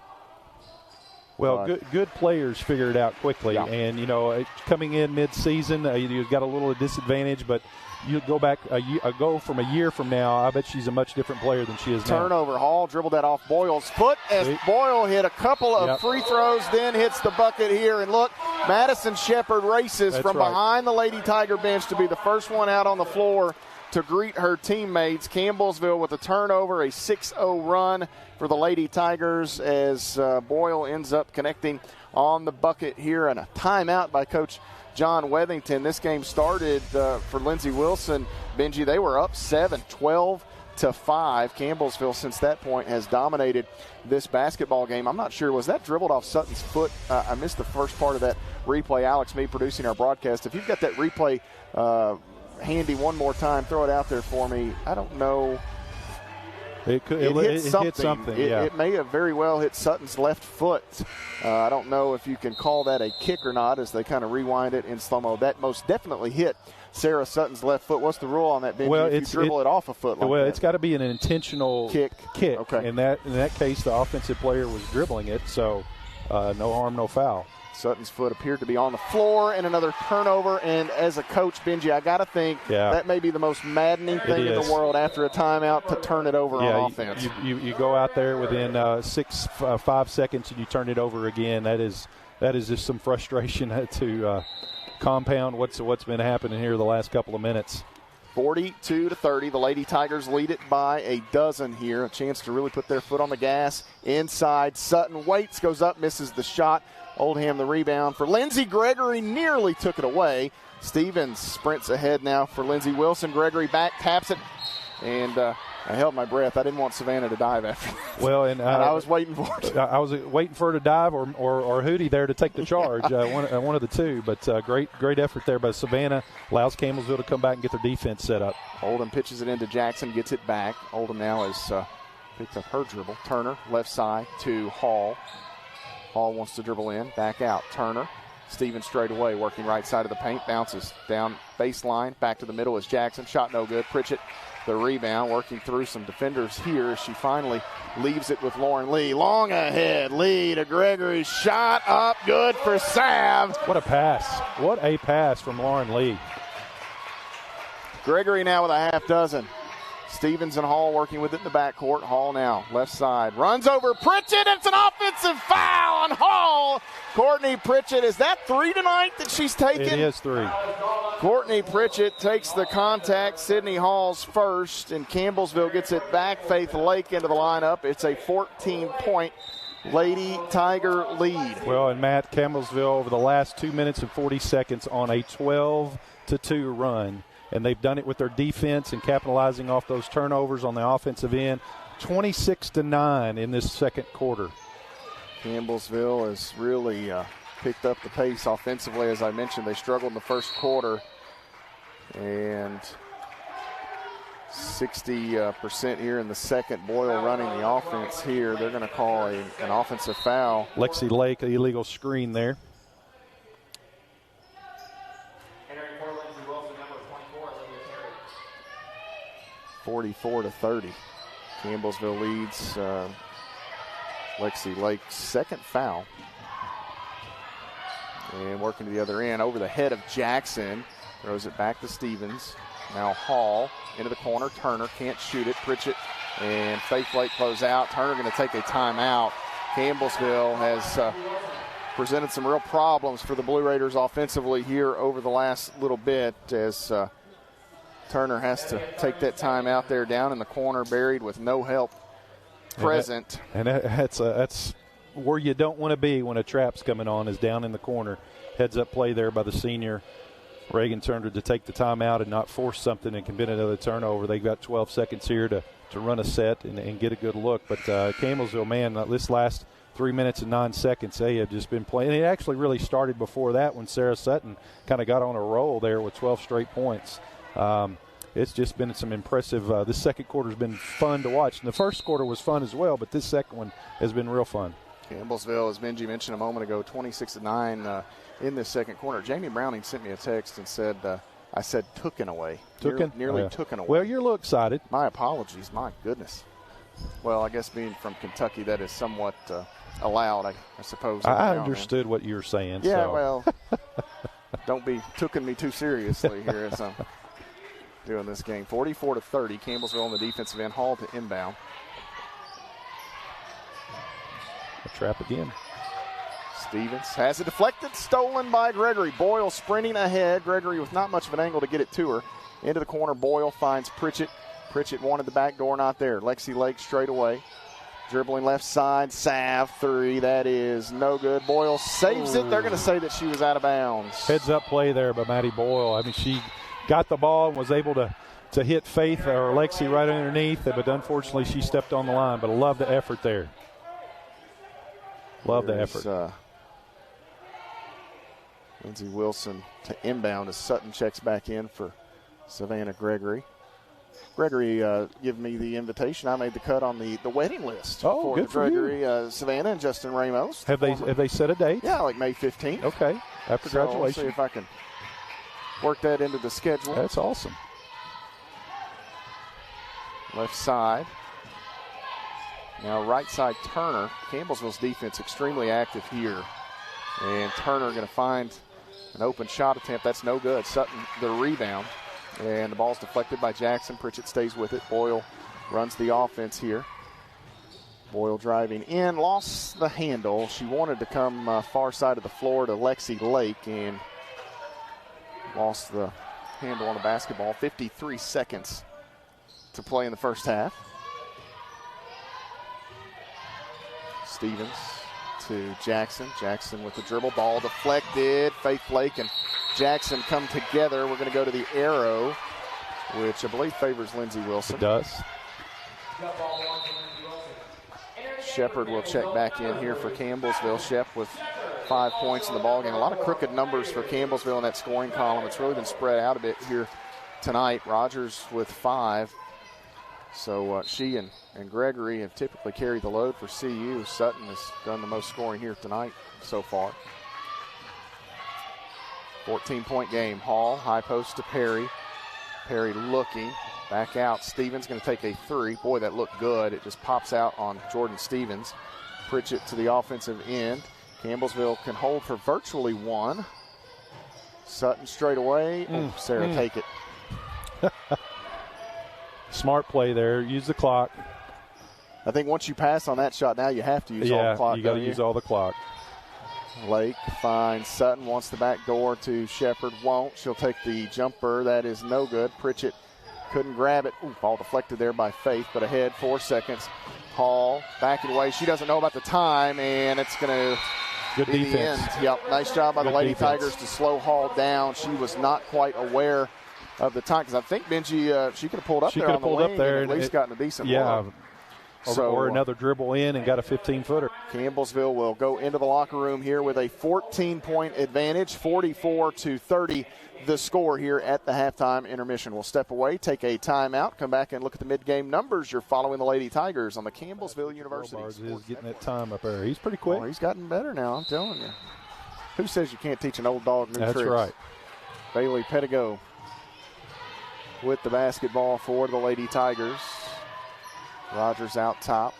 S2: Well, good players figure it out quickly. Yeah. And, coming in mid-season, you've got a little disadvantage, but you go back from a year from now, I bet she's a much different player than she is now.
S1: Turnover. Hall dribbled that off Boyle's foot as Boyle hit a couple of free throws, then hits the bucket here. And look, Madison Shepard races behind the Lady Tiger bench to be the first one out on the floor to greet her teammates. Campbellsville with a turnover, a 6-0 run for the Lady Tigers as Boyle ends up connecting on the bucket here, and a timeout by Coach John Wethington. This game started for Lindsey Wilson. Benji, they were up 7, 12-5. Campbellsville, since that point, has dominated this basketball game. I'm not sure, was that dribbled off Sutton's foot? I missed the first part of that replay. Alex, me producing our broadcast. If you've got that replay handy one more time, throw it out there for me. I don't know.
S2: It hit something.
S1: It may have very well hit Sutton's left foot. I don't know if you can call that a kick or not as they kind of rewind it in slow-mo. That most definitely hit Sarah Sutton's left foot. What's the rule on that, Benji?
S2: Well,
S1: if you dribble it off a foot like that?
S2: It's got to be an intentional kick.
S1: Okay.
S2: In that case, the offensive player was dribbling it, so no harm, no foul.
S1: Sutton's foot appeared to be on the floor, and another turnover. And as a coach, Benji, I got to think that may be the most maddening thing in the world after a timeout to turn it over on offense.
S2: You go out there within 5 seconds and you turn it over again. That is just some frustration to compound what's been happening here the last couple of minutes.
S1: 42-30. The Lady Tigers lead it by a dozen here. A chance to really put their foot on the gas. Inside, Sutton waits, goes up, misses the shot. Oldham the rebound for Lindsey. Gregory nearly took it away. Stevens sprints ahead now for Lindsey Wilson. Gregory back, taps it, and I held my breath. I didn't want Savannah to dive after that.
S2: Well, and
S1: I was waiting for it.
S2: I was waiting for her to dive or Hootie there to take the charge. One of the two. But great effort there by Savannah. Allows Campbellsville to come back and get their defense set up.
S1: Oldham pitches it into Jackson, gets it back. Oldham now has picked up her dribble. Turner, left side to Hall. Hall wants to dribble in, back out. Turner, Stevens straight away, working right side of the paint, bounces down baseline, back to the middle is Jackson. Shot no good. Pritchett, the rebound, working through some defenders here as she finally leaves it with Lauren Lee. Long ahead, Lee to Gregory. Shot up, good for Sav.
S2: What a pass. What a pass from Lauren Lee.
S1: Gregory now with a half dozen. Stevens and Hall working with it in the backcourt. Hall now, left side, runs over Pritchett. It's an offensive foul on Hall. Courtney Pritchett, is that 3 tonight that she's taken?
S2: It is 3.
S1: Courtney Pritchett takes the contact. Sydney Hall's first, and Campbellsville gets it back. Faith Lake into the lineup. It's a 14-point Lady Tiger lead.
S2: Well, and Matt, Campbellsville over the last 2 minutes and 40 seconds on a 12-2 run. And they've done it with their defense and capitalizing off those turnovers on the offensive end. 26-9 in this second quarter.
S1: Campbellsville has really picked up the pace offensively. As I mentioned, they struggled in the first quarter. And 60% here in the second. Boyle running the offense here. They're going to call an offensive foul.
S2: Lexi Lake, an illegal screen there.
S1: 44-30. Campbellsville leads Lexi Lake's second foul. And working to the other end over the head of Jackson. Throws it back to Stevens. Now Hall into the corner. Turner can't shoot it. Pritchett and Faith Lake close out. Turner going to take a timeout. Campbellsville has presented some real problems for the Blue Raiders offensively here over the last little bit as Turner has to take that time out there down in the corner, buried with no help present.
S2: That's where you don't want to be when a trap's coming on, is down in the corner. Heads-up play there by the senior. Reagan Turner to take the time out and not force something and commit another turnover. They've got 12 seconds here to run a set and get a good look. But Campbellsville, man, this last 3 minutes and 9 seconds, they have just been playing. It actually really started before that when Sarah Sutton kind of got on a roll there with 12 straight points. It's just been some impressive. This second quarter has been fun to watch. And the first quarter was fun as well, but this second one has been real fun.
S1: Campbellsville, as Benji mentioned a moment ago, 26-9 in this second quarter. Jamie Browning sent me a text and said, I said tooken away. Nearly tooken away.
S2: Well, you're a little excited.
S1: My apologies. My goodness. Well, I guess being from Kentucky, that is somewhat allowed, I suppose.
S2: I understood what you were saying.
S1: Yeah,
S2: so.
S1: Well, don't be tooking me too seriously here as I'm doing this game. 44-30, Campbellsville on the defensive end, Hall to inbound.
S2: A trap again.
S1: Stevens has it deflected, stolen by Gregory. Boyle sprinting ahead. Gregory with not much of an angle to get it to her. Into the corner, Boyle finds Pritchett. Pritchett wanted the back door, not there. Lexi Lake straight away. Dribbling left side, Sav, three. That is no good. Boyle saves it. They're going to say that she was out of bounds.
S2: Heads-up play there by Maddie Boyle. I mean, she got the ball and was able to hit Faith or Lexi right underneath, but unfortunately she stepped on the line. But I love the effort there. Love the effort.
S1: Lindsey Wilson to inbound as Sutton checks back in for Savannah Gregory. Gregory gave me the invitation. I made the cut on the wedding list for
S2: good for
S1: Gregory, Savannah, and Justin Ramos.
S2: Have they set a date?
S1: Yeah, like May 15th.
S2: Okay. After graduation.
S1: So we'll see if I can work that into the schedule.
S2: That's awesome.
S1: Left side. Now right side Turner. Campbellsville's defense extremely active here. And Turner going to find an open shot attempt. That's no good. Sutton the rebound. And the ball's deflected by Jackson. Pritchett stays with it. Boyle runs the offense here. Boyle driving in. Lost the handle. She wanted to come far side of the floor to Lexi Lake and lost the handle on the basketball. 53 seconds to play in the first half. Stevens to Jackson. Jackson with the dribble. Ball deflected. Faith Lake and Jackson come together. We're going to go to the arrow, which I believe favors Lindsey Wilson.
S2: It does.
S1: Shepard will check back in here for Campbellsville. Shep with 5 points in the ballgame. A lot of crooked numbers for Campbellsville in that scoring column. It's really been spread out a bit here tonight. Rogers with 5. So she and Gregory have typically carried the load for CU. Sutton has done the most scoring here tonight so far. 14-point game. Hall, high post to Perry. Perry looking. Back out. Stevens going to take a three. Boy, that looked good. It just pops out on Jordan Stevens. Pritchett to the offensive end. Campbellsville can hold for virtually one. Sutton straight away. Sarah take it.
S2: Smart play there. Use the clock.
S1: I think once you pass on that shot, now you have to use all the clock.
S2: You got to use all the clock.
S1: Lake finds Sutton, wants the back door to Shepard, won't. She'll take the jumper. That is no good. Pritchett couldn't grab it. Ball deflected there by Faith, but ahead 4 seconds. Hall backing away. She doesn't know about the time, and it's going to be the end. Yep, nice job by the Lady Tigers to slow Hall down. She was not quite aware of the time, because I think Benji, she could have pulled up there on the wing and at least gotten a decent look.
S2: Or another dribble in and got a 15-footer.
S1: Campbellsville will go into the locker room here with a 14-point advantage, 44-30 the score here at the halftime intermission. We'll step away, take a timeout, come back and look at the mid-game numbers. You're following the Lady Tigers on the Campbellsville University.
S2: Is getting that time up there. He's pretty quick.
S1: Oh, he's gotten better now, I'm telling you. Who says you can't teach an old dog new tricks?
S2: That's right.
S1: Bailey Pettigo with the basketball for the Lady Tigers. Rogers out top.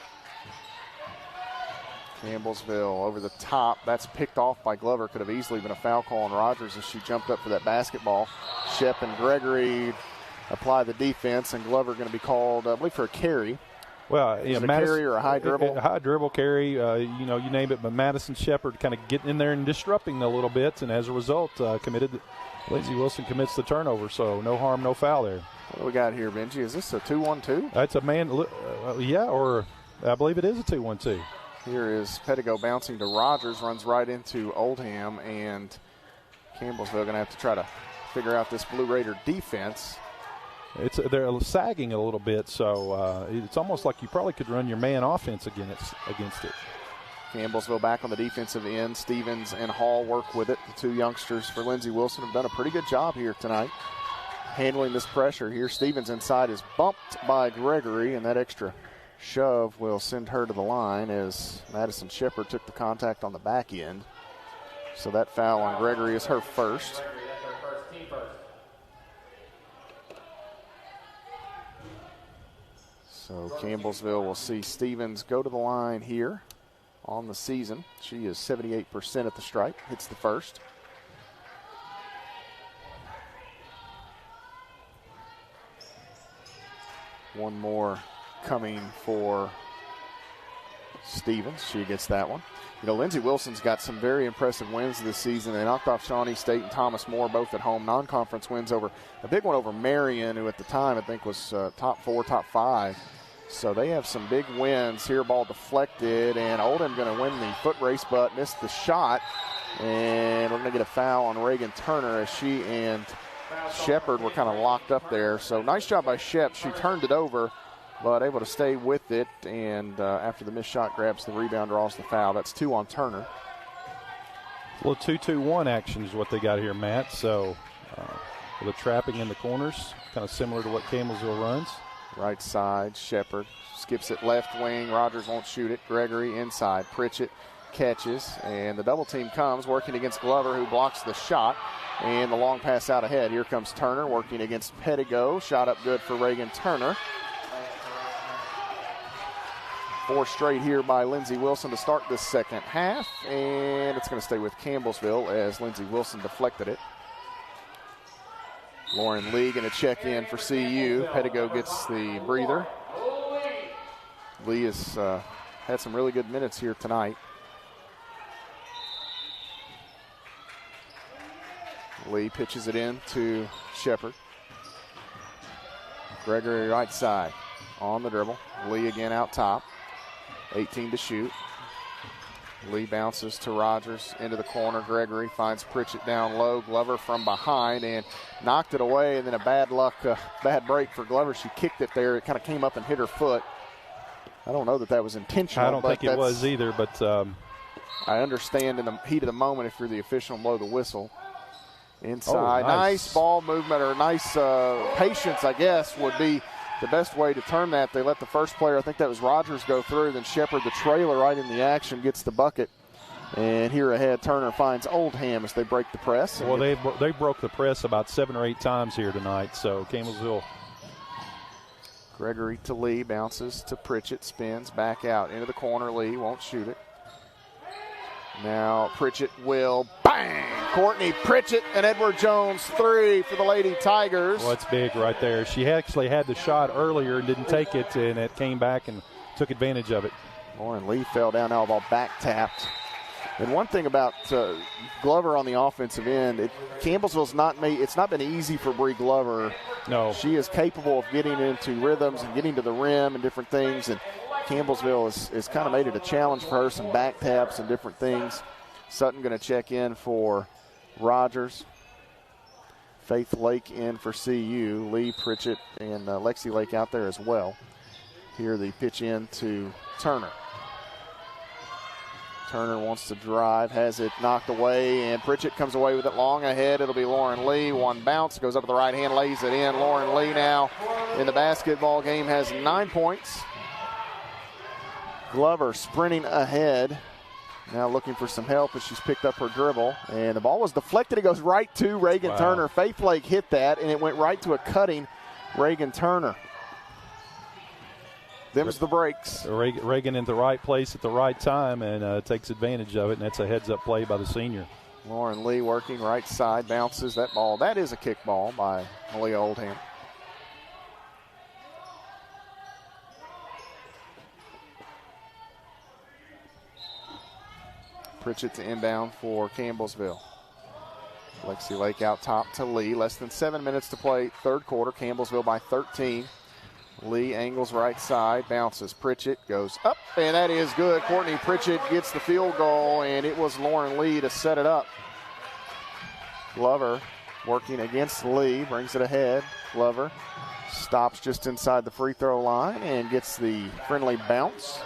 S1: Campbellsville over the top. That's picked off by Glover. Could have easily been a foul call on Rogers as she jumped up for that basketball. Shep and Gregory apply the defense, and Glover going to be called, I believe, for a carry.
S2: Well,
S1: a carry or a high dribble?
S2: A high dribble carry, you name it. But Madison Shepard kind of getting in there and disrupting a little bit, and as a result, Lindsey Wilson commits the turnover. So no harm, no foul there.
S1: What do we got here, Benji? Is this a 2-1-2?
S2: That's a man, or I believe it is a 2-1-2.
S1: Here is Pettigo bouncing to Rogers, runs right into Oldham, and Campbellsville going to have to try to figure out this Blue Raider defense.
S2: They're sagging a little bit, so it's almost like you probably could run your man offense against it.
S1: Campbellsville back on the defensive end. Stevens and Hall work with it. The two youngsters for Lindsey Wilson have done a pretty good job here tonight handling this pressure. Here Stevens inside is bumped by Gregory, and that extra shove will send her to the line as Madison Shepard took the contact on the back end. So that foul on Gregory is her first. So Campbellsville will see Stevens go to the line here on the season. She is 78% at the stripe, hits the first. One more coming for Stevens. She gets that one. Lindsey Wilson's got some very impressive wins this season. They knocked off Shawnee State and Thomas More both at home. Non-conference wins over a big one over Marion, who at the time I think was top 4, top 5. So they have some big wins here. Ball deflected, and Oldham going to win the foot race, but missed the shot. And we're going to get a foul on Reagan Turner as she and Shepard were kind of locked up there. So nice job by Shep. She turned it over, but able to stay with it. And after the missed shot grabs the rebound, draws the foul. That's 2 on Turner.
S2: A little 2-2-1 action is what they got here, Matt. So with a trapping in the corners, kind of similar to what Campbellsville runs.
S1: Right side, Shepard skips it left wing. Rogers won't shoot it. Gregory inside. Pritchett catches, and the double team comes, working against Glover, who blocks the shot, and the long pass out ahead. Here comes Turner working against Pettigo. Shot up good for Reagan Turner. 4 straight here by Lindsey Wilson to start this second half, and it's going to stay with Campbellsville as Lindsey Wilson deflected it. Lauren Lee going to check in for CU. Pettigo gets the breather. Lee has had some really good minutes here tonight. Lee pitches it in to Shepard. Gregory right side on the dribble. Lee again out top. 18 to shoot. Lee bounces to Rogers into the corner. Gregory finds Pritchett down low. Glover from behind and knocked it away. And then a bad break for Glover. She kicked it there. It kind of came up and hit her foot. I don't know that was intentional.
S2: I don't think it was either, but
S1: I understand in the heat of the moment if you're the official and blow the whistle. Inside.
S2: Oh, nice
S1: ball movement, or nice patience, I guess, would be the best way to term that. They let the first player, I think that was Rogers, go through. Then Shepard, the trailer, right in the action, gets the bucket. And here ahead, Turner finds Oldham as they break the press.
S2: Well, they broke the press about 7 or 8 times here tonight. So Campbellsville.
S1: Gregory to Lee, bounces to Pritchett, spins back out into the corner. Lee won't shoot it. Now Pritchett will, bang! Courtney Pritchett and Edward Jones 3 for the Lady Tigers.
S2: Well, it's big right there. She actually had the shot earlier and didn't take it, and it came back and took advantage of it.
S1: Lauren Lee fell down, now ball back tapped. And one thing about Glover on the offensive end, Campbellsville's it's not been easy for Bree Glover.
S2: No.
S1: She is capable of getting into rhythms and getting to the rim and different things, and Campbellsville has kind of made it a challenge for her, some back taps and different things. Sutton going to check in for Rogers. Faith Lake in for CU. Lee, Pritchett, and Lexi Lake out there as well. Here the pitch in to Turner. Turner wants to drive, has it knocked away, and Pritchett comes away with it long ahead. It'll be Lauren Lee. One bounce, goes up with the right hand, lays it in. Lauren Lee now in the basketball game has 9 points. Glover sprinting ahead. Now looking for some help as she's picked up her dribble. And the ball was deflected. It goes right to Reagan Turner. Faith Lake hit that, and it went right to a cutting Reagan Turner. Them's the breaks.
S2: Reagan in the right place at the right time and takes advantage of it, and that's a heads-up play by the senior.
S1: Lauren Lee working right side, bounces that ball. That is a kick ball by Malia Oldham. Pritchett to inbound for Campbellsville. Lexi Lake out top to Lee. Less than 7 minutes to play third quarter. Campbellsville by 13. Lee angles right side, bounces. Pritchett goes up, and that is good. Courtney Pritchett gets the field goal, and it was Lauren Lee to set it up. Glover working against Lee, brings it ahead. Glover stops just inside the free throw line and gets the friendly bounce.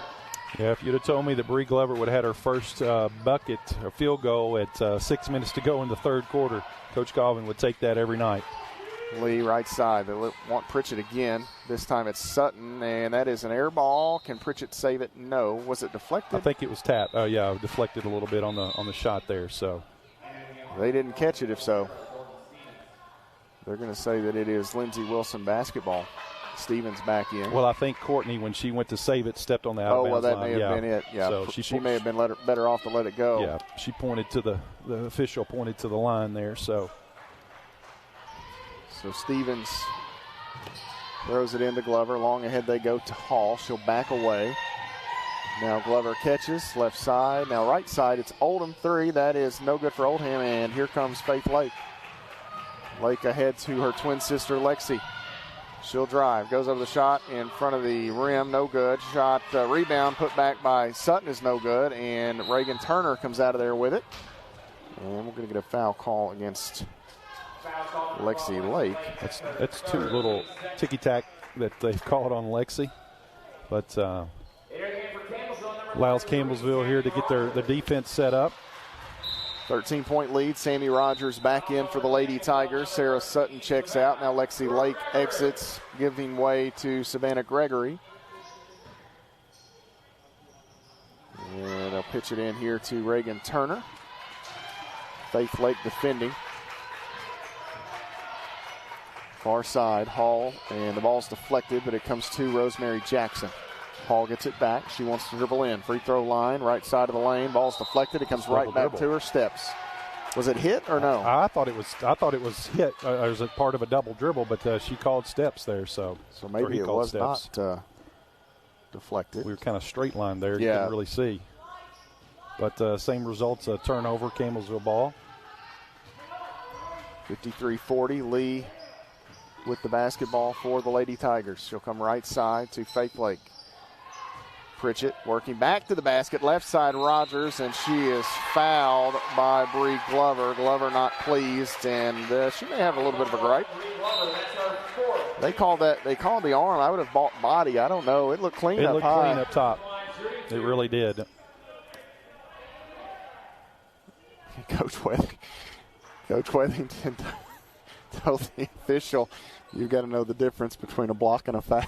S2: Yeah, if you'd have told me that Bree Glover would have had her first bucket or field goal at 6 minutes to go in the third quarter, Coach Galvin would take that every night.
S1: Lee right side. They want Pritchett again. This time it's Sutton, and that is an air ball. Can Pritchett save it? No. Was it deflected?
S2: I think it was tapped. Oh, yeah, deflected a little bit on the shot there. So
S1: they didn't catch it, if so. They're going to say that it is Lindsey Wilson basketball. Stevens back in.
S2: Well, I think Courtney, when she went to save it, stepped on the out of bounds
S1: that
S2: line.
S1: may have been it. Yeah, so she may have been better off to let it go.
S2: Yeah, she pointed to the official pointed to the line there. So
S1: Stevens throws it into Glover. Long ahead they go to Hall. She'll back away. Now Glover catches left side. Now right side, it's Oldham 3. That is no good for Oldham, and here comes Faith Lake. Lake ahead to her twin sister Lexi. She'll drive, goes over the shot in front of the rim, no good. Shot, rebound, put back by Sutton is no good, and Reagan Turner comes out of there with it. And we're going to get a foul call against Lexi Lake.
S2: That's two little ticky-tack that they've called on Lexi. But allows Campbellsville here to get their defense set up.
S1: 13-point lead. Sammy Rogers back in for the Lady Tigers. Sarah Sutton checks out. Now Lexi Lake exits, giving way to Savannah Gregory. And they'll pitch it in here to Reagan Turner. Faith Lake defending. Far side, Hall, and the ball's deflected, but it comes to Rosemary Jackson. Hall gets it back. She wants to dribble in. Free throw line, right side of the lane. Ball's deflected. It comes right back to her. Steps. Was it hit or no?
S2: I thought it was hit as a part of a double dribble, but she called steps there. So
S1: maybe it was steps. Not deflected.
S2: We were kind of straight line there. You couldn't really see. But same results, a turnover, Campbellsville ball.
S1: 53-40, Lee with the basketball for the Lady Tigers. She'll come right side to Faith Lake. Pritchett working back to the basket, left side Rogers, and she is fouled by Bree Glover. Glover not pleased, and she may have a little bit of a gripe. They called the arm. I would have bought body. I don't know. It looked clean up high. It looked clean
S2: up top. It really did.
S1: Coach Wethington told the official, you've got to know the difference between a block and a foul.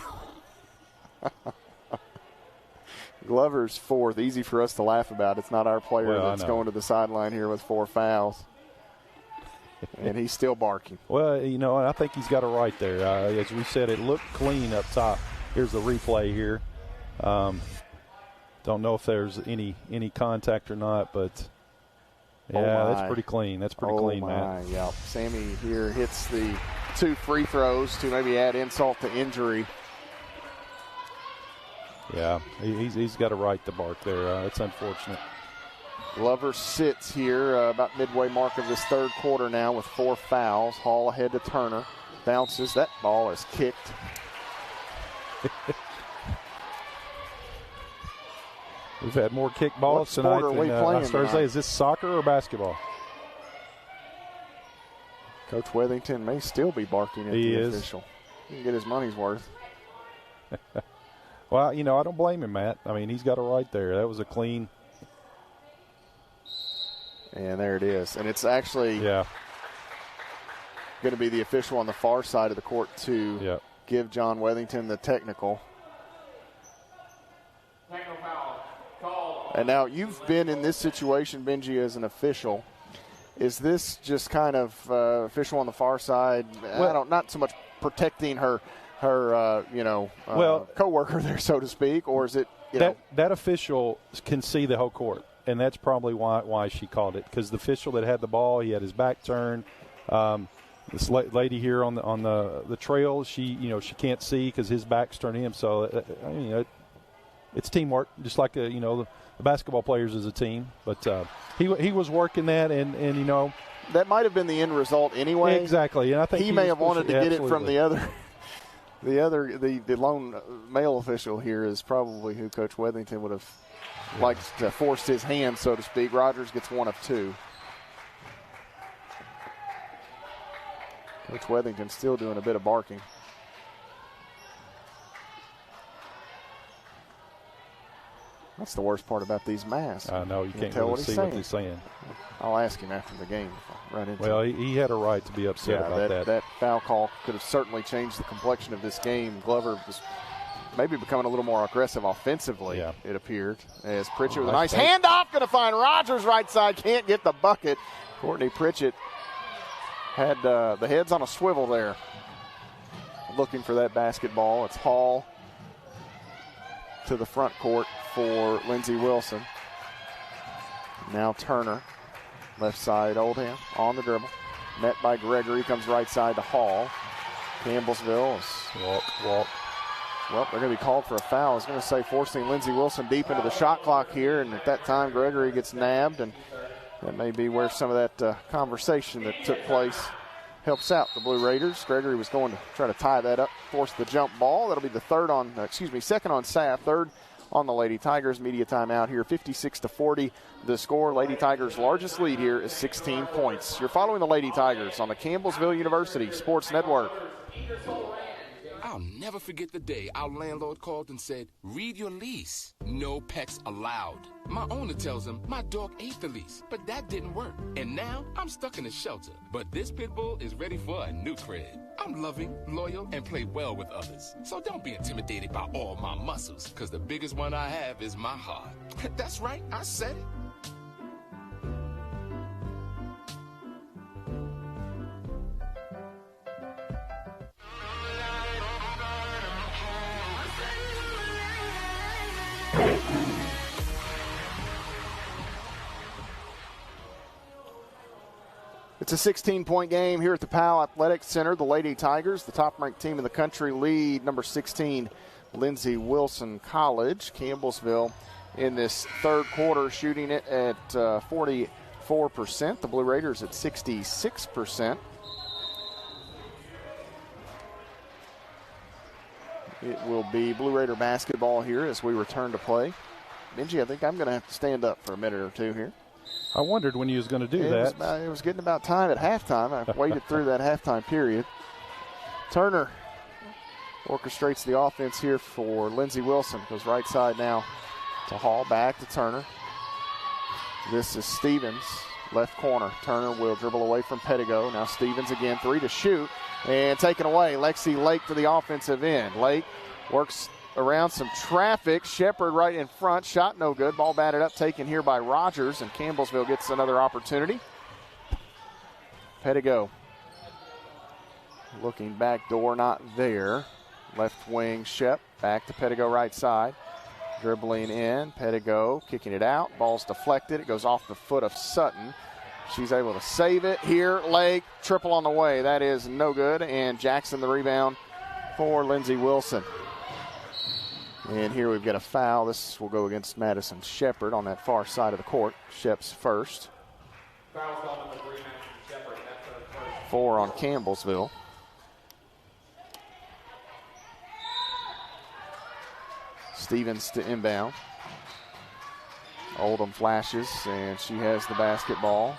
S1: Glover's fourth. Easy for us to laugh about. It's not our player that's going to the sideline here with 4 fouls. And he's still barking.
S2: Well, I think he's got it right there. As we said, it looked clean up top. Here's the replay here. Don't know if there's any contact or not, but that's pretty clean. That's pretty clean, Matt.
S1: Yeah. Sammy here hits the 2 free throws to maybe add insult to injury.
S2: Yeah, he's got a right to bark there. It's unfortunate.
S1: Glover sits here about midway mark of this third quarter now with 4 fouls. Hall ahead to Turner. Bounces. That ball is kicked.
S2: We've had more kick balls tonight than I started to say. Is this soccer or basketball?
S1: Coach Wethington may still be barking at the official. He can get his money's worth.
S2: Well, I don't blame him, Matt. I mean, he's got a right there. That was a clean.
S1: And there it is. And it's actually going to be the official on the far side of the court to give John Wethington the technical. And now you've been in this situation, Benji, as an official. Is this just kind of official on the far side? Well, not so much protecting her coworker there, so to speak, or is it
S2: that official can see the whole court, and that's probably why she called it, because the official that had the ball, he had his back turned. This lady here on the trail, she can't see because his back's turned to him. So it's teamwork, just like the basketball players as a team. But he was working that, and you know.
S1: That might have been the end result anyway.
S2: Exactly, and I think
S1: he may have wanted to get
S2: absolutely.
S1: it from the other. The lone male official here is probably who Coach Wethington would have liked to force his hand, so to speak. Rogers gets one of two. Coach Wethington still doing a bit of barking. That's the worst part about these masks.
S2: I know, you can't
S1: tell
S2: really see what he's saying.
S1: I'll ask him after the game if I run into him.
S2: Well, he had a right to be upset about that.
S1: That foul call could have certainly changed the complexion of this game. Glover was maybe becoming a little more aggressive offensively, it appeared, as Pritchett with a nice handoff, going to find Rogers right side, can't get the bucket. Courtney Pritchett had the heads on a swivel there, looking for that basketball. It's Hall to the front court for Lindsey Wilson. Now Turner, left side, Oldham on the dribble. Met by Gregory, comes right side to Hall. Campbellsville is
S2: walk.
S1: Well, they're going to be called for a foul. I was going to say forcing Lindsey Wilson deep into the shot clock here, and at that time Gregory gets nabbed, and that may be where some of that conversation that took place helps out the Blue Raiders. Gregory was going to try to tie that up, force the jump ball. That'll be the second on SAF, third on the Lady Tigers. Media timeout here, 56-40. The score, Lady Tigers' largest lead here is 16 points. You're following the Lady Tigers on the Campbellsville University Sports Network.
S10: I'll never forget the day our landlord called and said, read your lease. No pets allowed. My owner tells him my dog ate the lease, but that didn't work. And now I'm stuck in a shelter. But this pit bull is ready for a new crib. I'm loving, loyal, and play well with others. So don't be intimidated by all my muscles, because the biggest one I have is my heart. That's right, I said it.
S1: It's a 16-point game here at the Powell Athletic Center. The Lady Tigers, the top-ranked team in the country, lead number 16, Lindsey Wilson College. Campbellsville in this third quarter shooting it at 44%. The Blue Raiders at 66%. It will be Blue Raider basketball here as we return to play. Benji, I think I'm going to have to stand up for a minute or two here.
S2: I wondered when you was going to do that.
S1: It was getting about time at halftime. I waited through that halftime period. Turner orchestrates the offense here for Lindsey Wilson. Goes right side now to Hall, back to Turner. This is Stevens, left corner. Turner will dribble away from Pettigo. Now Stevens again, three to shoot, and taken away. Lexi Lake to the offensive end. Lake works around some traffic. Shepard right in front. Shot no good. Ball batted up, taken here by Rogers, and Campbellsville gets another opportunity. Pettigo looking back door, not there. Left wing, Shep. Back to Pettigo right side. Dribbling in. Pettigo kicking it out. Ball's deflected. It goes off the foot of Sutton. She's able to save it here. Lake, triple on the way. That is no good. And Jackson the rebound for Lindsey Wilson. And here we've got a foul. This will go against Madison Shepard on that far side of the court. Shep's first.
S9: Foul called number 3, Madison Shepard. That's her first.
S1: 4 on Campbellsville. Stevens to inbound. Oldham flashes, and she has the basketball.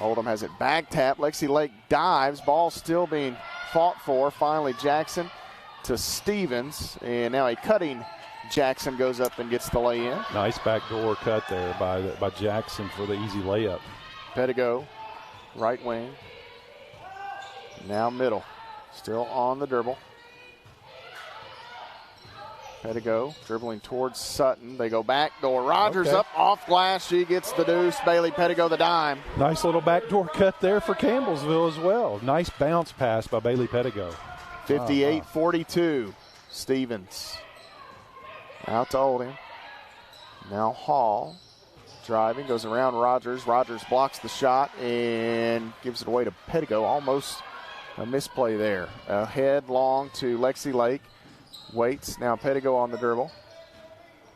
S1: Oldham has it back tap. Lexi Lake dives. Ball still being fought for. Finally, Jackson to Stevens, and now a cutting Jackson goes up and gets the lay-in.
S2: Nice backdoor cut there by Jackson for the easy layup.
S1: Pettigo, right wing. Now middle, still on the dribble. Pettigo dribbling towards Sutton. They go backdoor. Rogers up off glass. She gets the deuce. Bailey Pettigo the dime.
S2: Nice little backdoor cut there for Campbellsville as well. Nice bounce pass by Bailey Pettigo.
S1: 58-42. Stevens out to Oldham. Now Hall driving, goes around Rogers. Rogers blocks the shot and gives it away to Pettigo. Almost a misplay there. Ahead long to Lexi Lake. Waits. Now Pettigo on the dribble.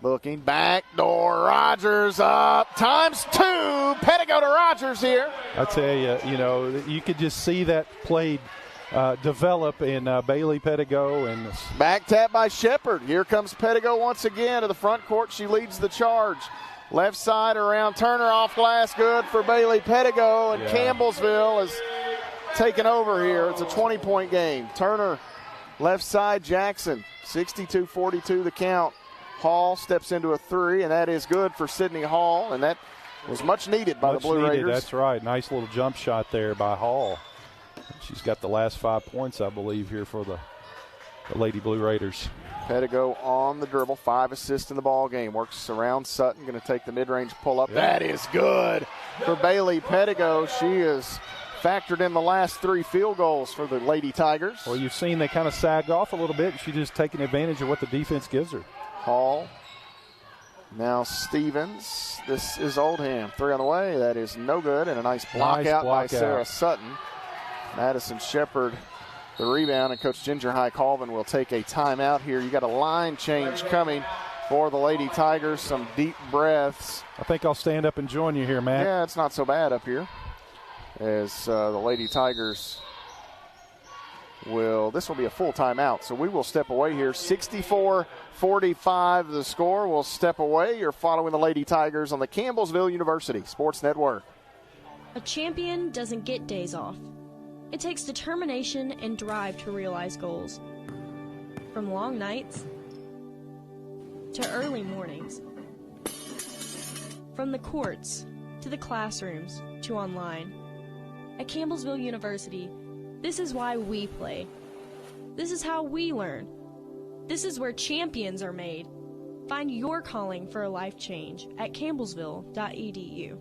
S1: Looking backdoor, Rogers up, times 2. Pettigo to Rogers here.
S2: I tell you, you could just see that play develop in Bailey Pettigo. And
S1: back tap by Shepard. Here comes Pettigo once again to the front court. She leads the charge. Left side around Turner, off glass, good for Bailey Pettigo. And Campbellsville is taken over here. It's a 20-point game. Turner, left side, Jackson, 62-42 the count. Hall steps into a 3, and that is good for Sydney Hall, and that was much needed by the Blue Raiders.
S2: That's right. Nice little jump shot there by Hall. She's got the last 5 points, I believe, here for the Lady Blue Raiders.
S1: Pettigo on the dribble, 5 assists in the ball game. Works around Sutton, going to take the mid-range pull-up. That is good for Bailey Pettigo. She is factored in the last 3 field goals for the Lady Tigers.
S2: Well, you've seen they kind of sagged off a little bit, and she's just taking advantage of what the defense gives her.
S1: Hall. Now Stevens. This is Oldham. 3 on the way. That is no good. And a nice block out by Sarah Sutton. Madison Shepard, the rebound. And Coach Ginger High Colvin will take a timeout here. You got a line change coming for the Lady Tigers. Some deep breaths.
S2: I think I'll stand up and join you here, Matt.
S1: Yeah, it's not so bad up here. As the Lady Tigers this will be a full timeout. So we will step away here. 64-45 the score. We'll step away. You're following the Lady Tigers on the Campbellsville University Sports Network.
S11: A champion doesn't get days off. It takes determination and drive to realize goals. From long nights to early mornings. From the courts to the classrooms to online. At Campbellsville University, this is why we play. This is how we learn. This is where champions are made. Find your calling for a life change at campbellsville.edu.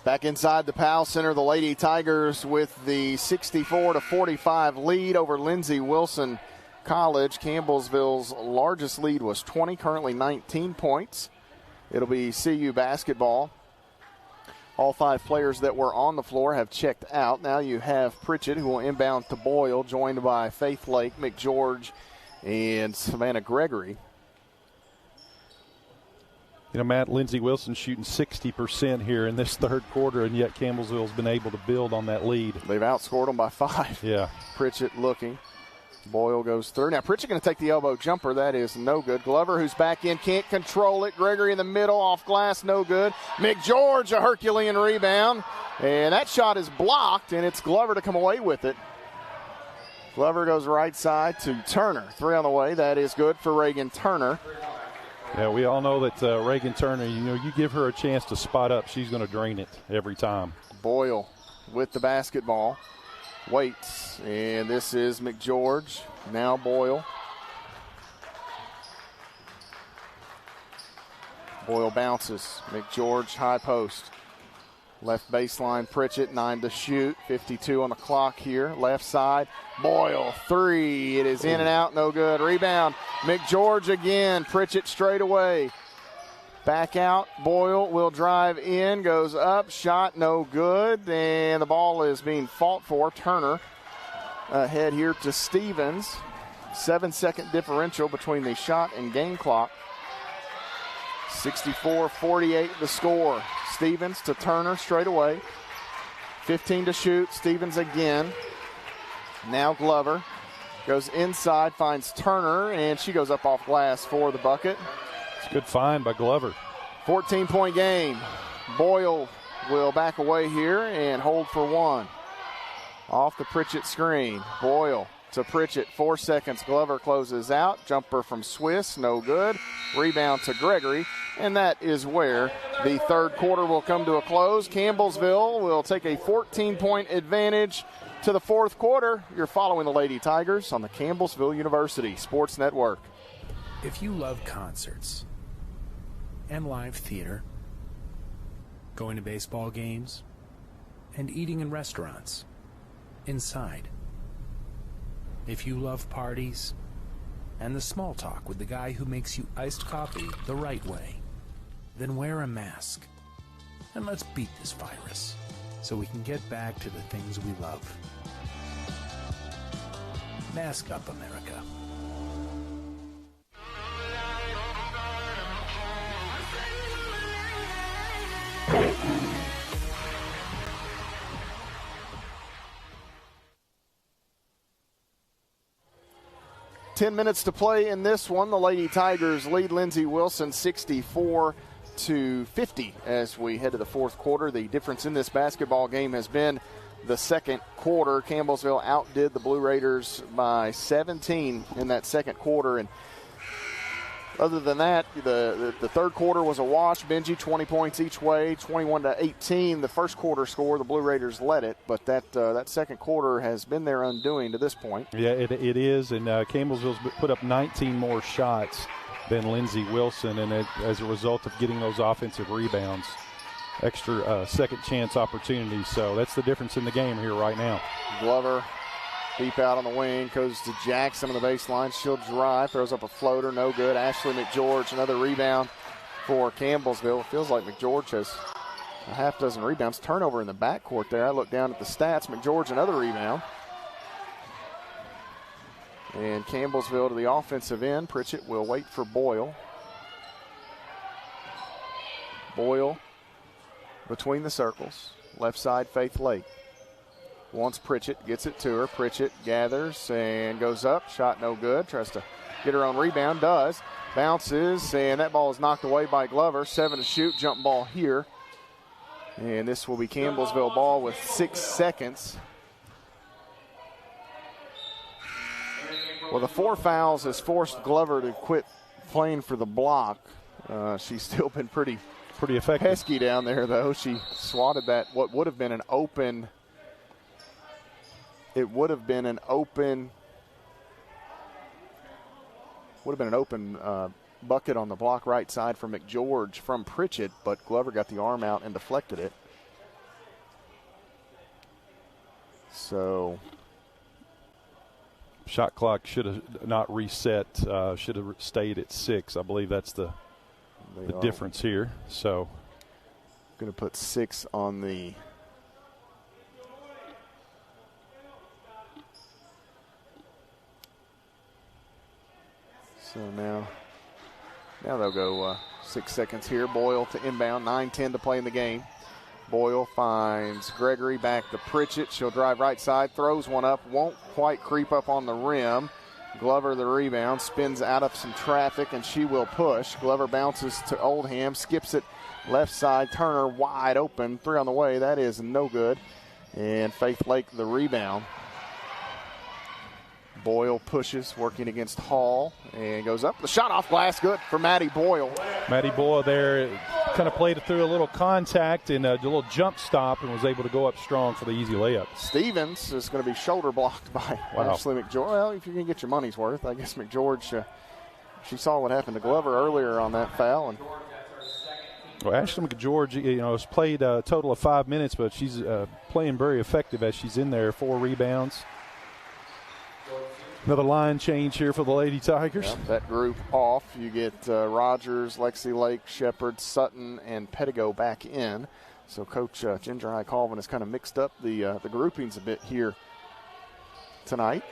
S1: Back inside the Powell Center, the Lady Tigers with the 64-45 lead over Lindsey Wilson College. Campbellsville's largest lead was 20, currently 19 points. It'll be CU basketball. All 5 players that were on the floor have checked out. Now you have Pritchett, who will inbound to Boyle, joined by Faith Lake, McGeorge, and Savannah Gregory.
S2: Matt, Lindsey Wilson shooting 60% here in this third quarter, and yet Campbellsville's been able to build on that lead.
S1: They've outscored them by 5.
S2: Yeah.
S1: Pritchett looking. Boyle goes through. Now Pritchett going to take the elbow jumper. That is no good. Glover, who's back in, can't control it. Gregory in the middle, off glass, no good. McGeorge, a Herculean rebound. And that shot is blocked, and it's Glover to come away with it. Glover goes right side to Turner. 3 on the way. That is good for Reagan Turner.
S2: Yeah, we all know that Reagan Turner, you give her a chance to spot up, she's going to drain it every time.
S1: Boyle with the basketball. Waits, and this is McGeorge. Now Boyle. Boyle bounces. McGeorge high post. Left baseline, Pritchett, 9 to shoot. 52 on the clock here. Left side, Boyle, 3. It is in and out, no good. Rebound, McGeorge again. Pritchett straight away. Back out, Boyle will drive in, goes up, shot no good, and the ball is being fought for. Turner ahead here to Stevens. 7-second differential between the shot and game clock. 64-48 the score. Stevens to Turner straight away. 15 to shoot. Stevens again. Now Glover goes inside, finds Turner, and she goes up off glass for the bucket.
S2: It's a good find by Glover.
S1: 14-point game. Boyle will back away here and hold for 1. Off the Pritchett screen. Boyle to Pritchett, 4 seconds. Glover closes out. Jumper from Swiss, no good. Rebound to Gregory, and that is where the third quarter will come to a close. Campbellsville will take a 14-point advantage to the fourth quarter. You're following the Lady Tigers on the Campbellsville University Sports Network.
S12: If you love concerts and live theater, going to baseball games, and eating in restaurants, inside, if you love parties and the small talk with the guy who makes you iced coffee the right way, then wear a mask. And let's beat this virus so we can get back to the things we love. Mask up, America.
S1: Ten minutes to play in this one. The Lady Tigers lead Lindsey Wilson 64-50 as we head to the fourth quarter. The difference in this basketball game has been the second quarter. Campbellsville outdid the Blue Raiders by 17 in that second quarter. And other than that, the third quarter was a wash. Benji, 20 points each way, 21-18. The first quarter score, the Blue Raiders led it, but that second quarter has been their undoing to this point.
S2: Yeah, it is, and Campbellsville's put up 19 more shots than Lindsey Wilson, and as a result of getting those offensive rebounds, extra second chance opportunities. So that's the difference in the game here right now.
S1: Glover deep out on the wing, goes to Jackson on the baseline. She'll drive, throws up a floater, no good. Ashley McGeorge, another rebound for Campbellsville. It feels like McGeorge has a half dozen rebounds. Turnover in the backcourt there. I look down at the stats. McGeorge, another rebound. And Campbellsville to the offensive end. Pritchett will wait for Boyle. Boyle between the circles. Left side, Faith Lake. Wants Pritchett, gets it to her. Pritchett gathers and goes up. Shot no good. Tries to get her own rebound. Does. Bounces, and that ball is knocked away by Glover. 7 to shoot. Jump ball here. And this will be Campbellsville ball with 6 seconds. Well, the 4 fouls has forced Glover to quit playing for the block. She's still been pretty
S2: effective.
S1: Pesky down there, though. She swatted that, what would have been an open. It would have been an open bucket on the block right side for McGeorge from Pritchett, but Glover got the arm out and deflected it. So
S2: shot clock should have not reset, should have stayed at 6. I believe that's the difference here. So
S1: going to put 6 on the So now they'll go 6 seconds here. Boyle to inbound, 9:10 to play in the game. Boyle finds Gregory back to Pritchett. She'll drive right side, throws one up, won't quite creep up on the rim. Glover the rebound, spins out of some traffic, and she will push. Glover bounces to Oldham, skips it left side. Turner wide open, 3 on the way. That is no good. And Faith Lake the rebound. Boyle pushes, working against Hall, and goes up. The shot off glass, good for Maddie Boyle.
S2: Maddie Boyle there kind of played it through a little contact and a little jump stop and was able to go up strong for the easy layup.
S1: Stevens is going to be shoulder blocked by Ashley McGeorge. Well, if you're going to get your money's worth, I guess McGeorge, she saw what happened to Glover earlier on that foul. And
S2: well, Ashley McGeorge, has played a total of 5 minutes, but she's playing very effective as she's in there. 4 rebounds. Another line change here for the Lady Tigers.
S1: Yep, that group off. You get Rogers, Lexi Lake, Shepard, Sutton, and Pettigo back in. So Coach Ginger I. Colvin has kind of mixed up the groupings a bit here tonight.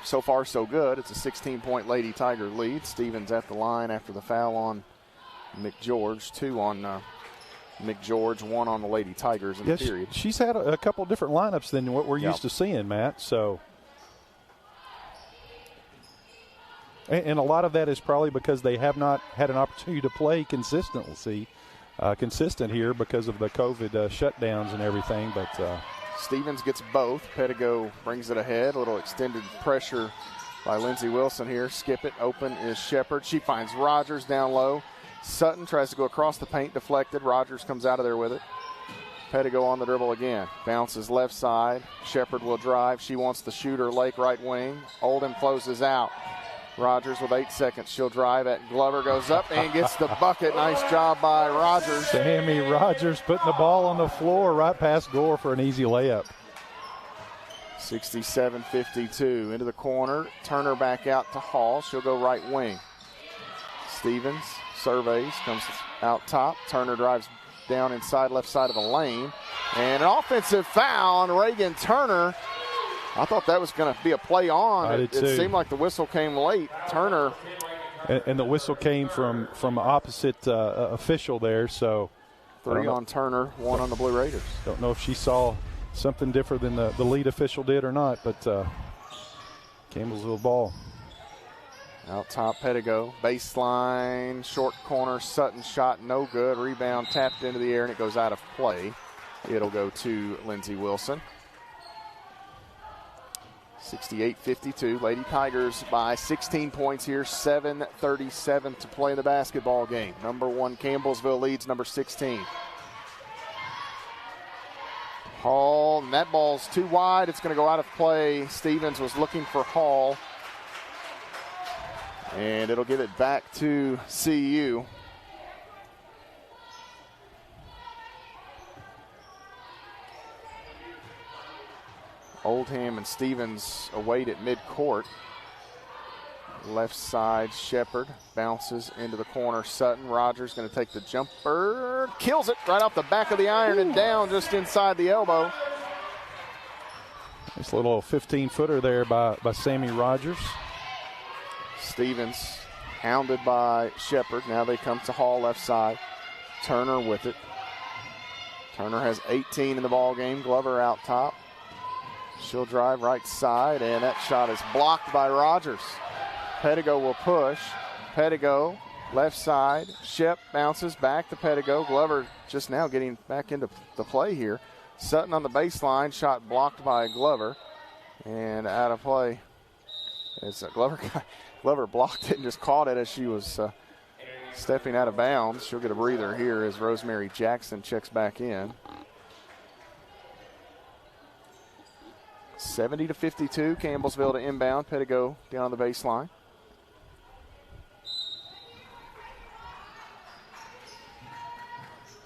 S1: So far, so good. It's a 16-point Lady Tiger lead. Stevens at the line after the foul on McGeorge. 2 on McGeorge, 1 on the Lady Tigers in the period.
S2: She's had a couple different lineups than what we're used to seeing, Matt. So. And a lot of that is probably because they have not had an opportunity to play consistent here because of the COVID shutdowns and everything. But
S1: Stevens gets both. Pettigo brings it ahead. A little extended pressure by Lindsey Wilson here. Skip it. Open is Shepard. She finds Rogers down low. Sutton tries to go across the paint, deflected. Rogers comes out of there with it. Pettigo on the dribble again. Bounces left side. Shepard will drive. She wants the shooter. Lake right wing. Oldham closes out. Rogers with 8 seconds. She'll drive at Glover, goes up and gets the bucket. Nice job by Rogers.
S2: Sammy Rogers putting the ball on the floor right past Gore for an easy layup.
S1: 67-52. Into the corner. Turner back out to Hall. She'll go right wing. Stevens surveys, comes out top. Turner drives down inside left side of the lane. And an offensive foul on Reagan Turner. I thought that was going to be a play on. It seemed like the whistle came late. Turner.
S2: And the whistle came from opposite official there. So
S1: 3 on Turner, 1 on the Blue Raiders.
S2: Don't know if she saw something different than the lead official did or not, but Campbellsville ball.
S1: Out top, Pettigo. Baseline, short corner, Sutton shot, no good. Rebound tapped into the air, and it goes out of play. It'll go to Lindsey Wilson. 68-52. Lady Tigers by 16 points here. 7:37 to play in the basketball game. Number 1, Campbellsville leads number 16. Hall, and that ball's too wide. It's going to go out of play. Stevens was looking for Hall. And it'll give it back to CU. Oldham and Stevens await at midcourt. Left side, Shepard bounces into the corner. Sutton, Rogers going to take the jumper. Kills it right off the back of the iron and down just inside the elbow.
S2: Nice little 15-footer there by Sammy Rogers.
S1: Stevens hounded by Shepard. Now they come to Hall left side. Turner with it. Turner has 18 in the ball game. Glover out top. She'll drive right side, and that shot is blocked by Rogers. Pettigo will push. Pettigo left side. Shep bounces back to Pettigo. Glover just now getting back into the play here. Sutton on the baseline. Shot blocked by Glover. And out of play. It's Glover blocked it and just caught it as she was stepping out of bounds. She'll get a breather here as Rosemary Jackson checks back in. 70-52, Campbellsville to inbound. Pettigo down on the baseline.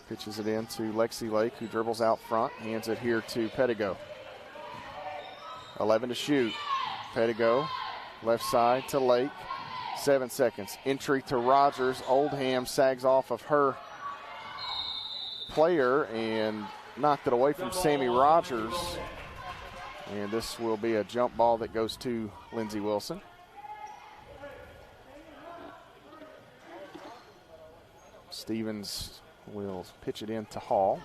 S1: Pitches it in to Lexi Lake, who dribbles out front. Hands it here to Pettigo. 11 to shoot. Pettigo, left side to Lake. 7 seconds. Entry to Rogers. Oldham sags off of her player and knocked it away from Sammy Rogers. And this will be a jump ball that goes to Lindsey Wilson. Stevens will pitch it in to Hall.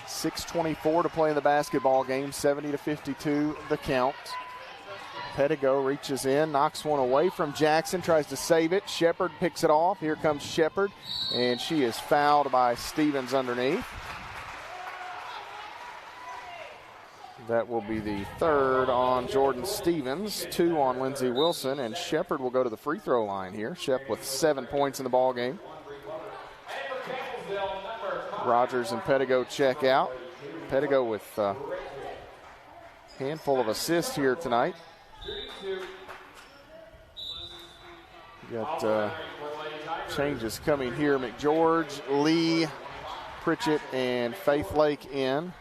S1: 6:24 to play in the basketball game. 70-52 the count. Pettigo reaches in, knocks one away from Jackson, tries to save it. Shepard picks it off. Here comes Shepard, and she is fouled by Stevens underneath. That will be the third on Jordan Stevens, 2 on Lindsey Wilson, and Shepard will go to the free throw line here. Shep with 7 points in the ball game. Rogers and Pettigo check out. Pettigo with a handful of assists here tonight. Got changes coming here. McGeorge, Lee, Pritchett, and Faith Lake in.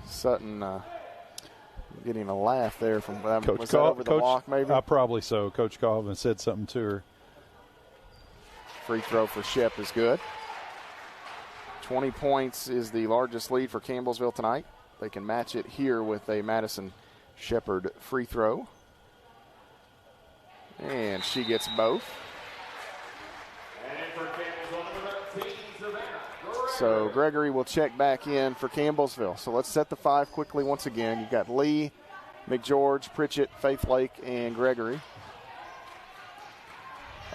S1: Sutton getting a laugh there from
S2: Coach
S1: was that over the block maybe?
S2: Probably so. Coach Colvin said something to her.
S1: Free throw for Shep is good. 20 points is the largest lead for Campbellsville tonight. They can match it here with a Madison Shepard free throw. And she gets both. So Gregory will check back in for Campbellsville. So let's set the 5 quickly once again. You've got Lee, McGeorge, Pritchett, Faith Lake, and Gregory.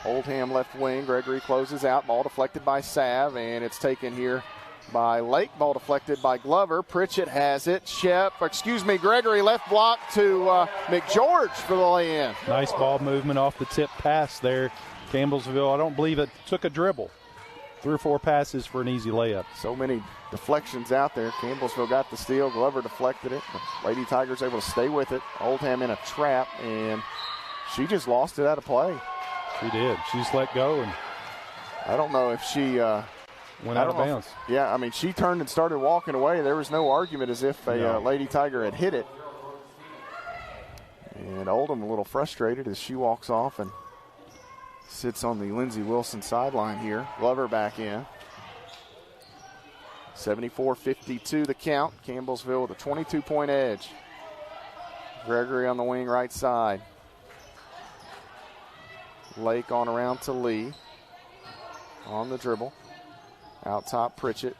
S1: Oldham left wing. Gregory closes out. Ball deflected by Sav, and it's taken here by Lake. Ball deflected by Glover. Pritchett has it. Gregory left block to McGeorge for the lay-in.
S2: Nice ball movement off the tip pass there. Campbellsville, I don't believe it took a dribble. 3 or 4 passes for an easy layup.
S1: So many deflections out there. Campbellsville got the steal. Glover deflected it. The Lady Tigers able to stay with it. Oldham in a trap, and she just lost it out of play.
S2: She did. She just let go, and
S1: I don't know if she
S2: went out of bounds.
S1: Yeah, I mean, she turned and started walking away. There was no argument as if a Lady Tiger had hit it. And Oldham a little frustrated as she walks off and sits on the Lindsey Wilson sideline here. Glover back in. 74-52 the count. Campbellsville with a 22-point edge. Gregory on the wing right side. Lake on around to Lee. On the dribble. Out top, Pritchett.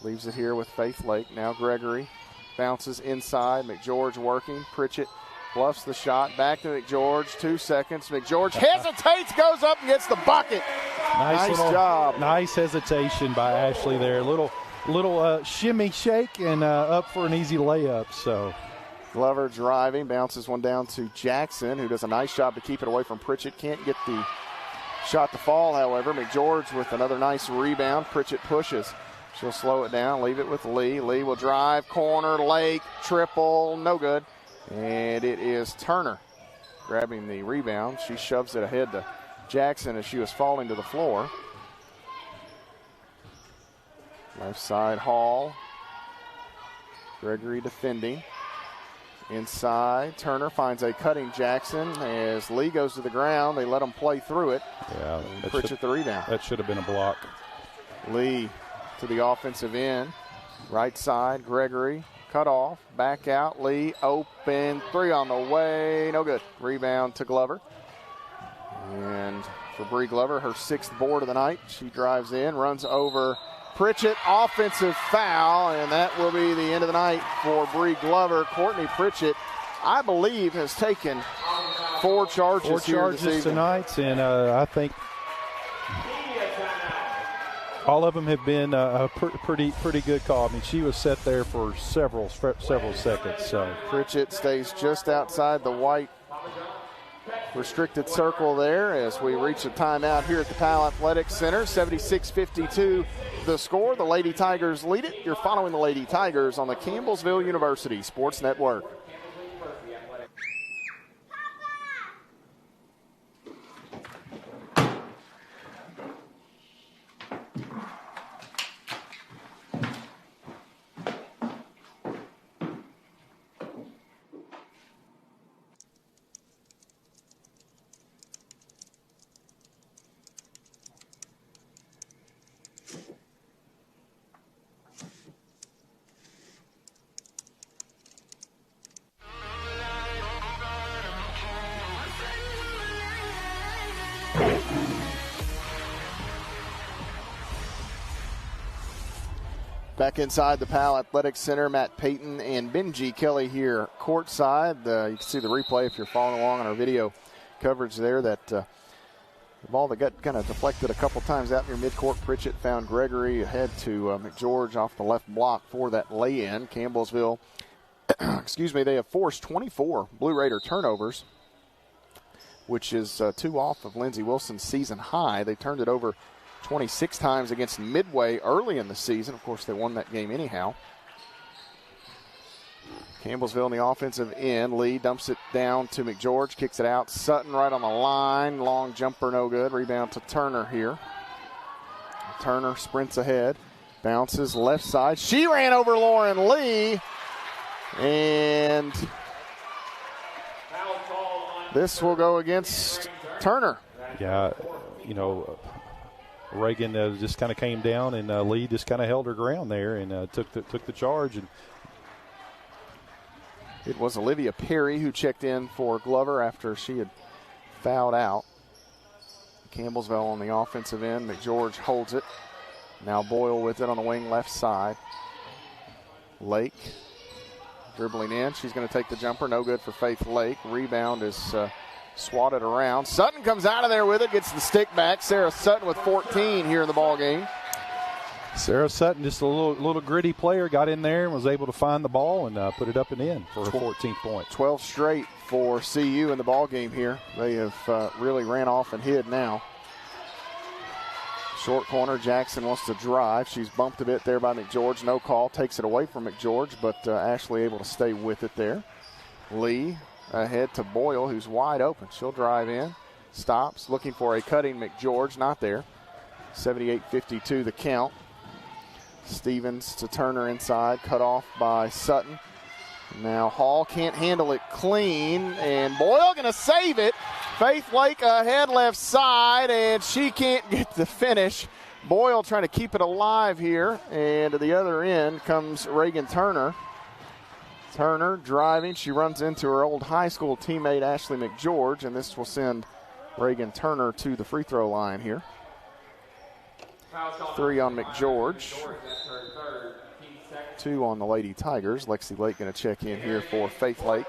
S1: Leaves it here with Faith Lake. Now Gregory bounces inside. McGeorge working. Pritchett bluffs the shot. Back to McGeorge. 2 seconds. McGeorge hesitates, goes up and gets the bucket. Nice job.
S2: Nice hesitation by Ashley there. Little shimmy shake and up for an easy layup. So
S1: Glover driving, bounces one down to Jackson, who does a nice job to keep it away from Pritchett. Can't get the shot to fall, however. McGeorge with another nice rebound. Pritchett pushes. She'll slow it down, leave it with Lee. Lee will drive, corner, Lake, triple, no good. And it is Turner grabbing the rebound. She shoves it ahead to Jackson as she was falling to the floor. Left side, Hall. Gregory defending. Inside, Turner finds a cutting Jackson as Lee goes to the ground. They let him play through it.
S2: Yeah,
S1: Pritchett the rebound.
S2: That should have been a block.
S1: Lee to the offensive end. Right side, Gregory. Cut off, back out, Lee, open, 3 on the way, no good. Rebound to Glover. And for Bree Glover, her 6th board of the night. She drives in, runs over Pritchett, offensive foul, and that will be the end of the night for Bree Glover. Courtney Pritchett, I believe, has taken 4 charges here this evening.
S2: Tonight, and I think all of them have been a pretty good call. I mean, she was set there for several seconds. So
S1: Pritchett stays just outside the white restricted circle there as we reach a timeout here at the Powell Athletic Center. 76-52 the score. The Lady Tigers lead it. You're following the Lady Tigers on the Campbellsville University Sports Network. Back inside the Powell Athletic Center, Matt Payton and Benji Kelly here courtside. You can see the replay if you're following along on our video coverage there. That the ball that got kind of deflected a couple times out near midcourt. Pritchett found Gregory ahead to McGeorge off the left block for that lay-in. Campbellsville, they have forced 24 Blue Raider turnovers, which is 2 off of Lindsey Wilson's season high. They turned it over 26 times against Midway early in the season. Of course, they won that game anyhow. Campbellsville in the offensive end. Lee dumps it down to McGeorge, kicks it out. Sutton right on the line. Long jumper, no good. Rebound to Turner here. Turner sprints ahead. Bounces left side. She ran over Lauren Lee. And this will go against Turner.
S2: Yeah, Reagan just kind of came down, and Lee just kind of held her ground there and took the charge. And
S1: it was Olivia Perry who checked in for Glover after she had fouled out. Campbellsville on the offensive end. McGeorge holds it. Now Boyle with it on the wing left side. Lake dribbling in. She's going to take the jumper. No good for Faith Lake. Rebound is swatted around. Sutton comes out of there with it, gets the stick back. Sarah Sutton with 14 here in the ball game.
S2: Sarah Sutton, just a little gritty player, got in there and was able to find the ball and put it up and in for her 14th point.
S1: 12 straight for CU in the ball game here. They have really ran off and hid now. Short corner, Jackson wants to drive. She's bumped a bit there by McGeorge. No call, takes it away from McGeorge, but Ashley able to stay with it there. Lee ahead to Boyle, who's wide open. She'll drive in, stops, looking for a cutting McGeorge, not there. 78-52 the count. Stevens to Turner inside, cut off by Sutton. Now Hall can't handle it clean, and Boyle going to save it. Faith Lake ahead left side, and she can't get the finish. Boyle trying to keep it alive here, and to the other end comes Reagan Turner. Turner driving. She runs into her old high school teammate Ashley McGeorge, and this will send Reagan Turner to the free throw line here. 3 on McGeorge. 2 on the Lady Tigers. Lexi Lake going to check in here for Faith Lake.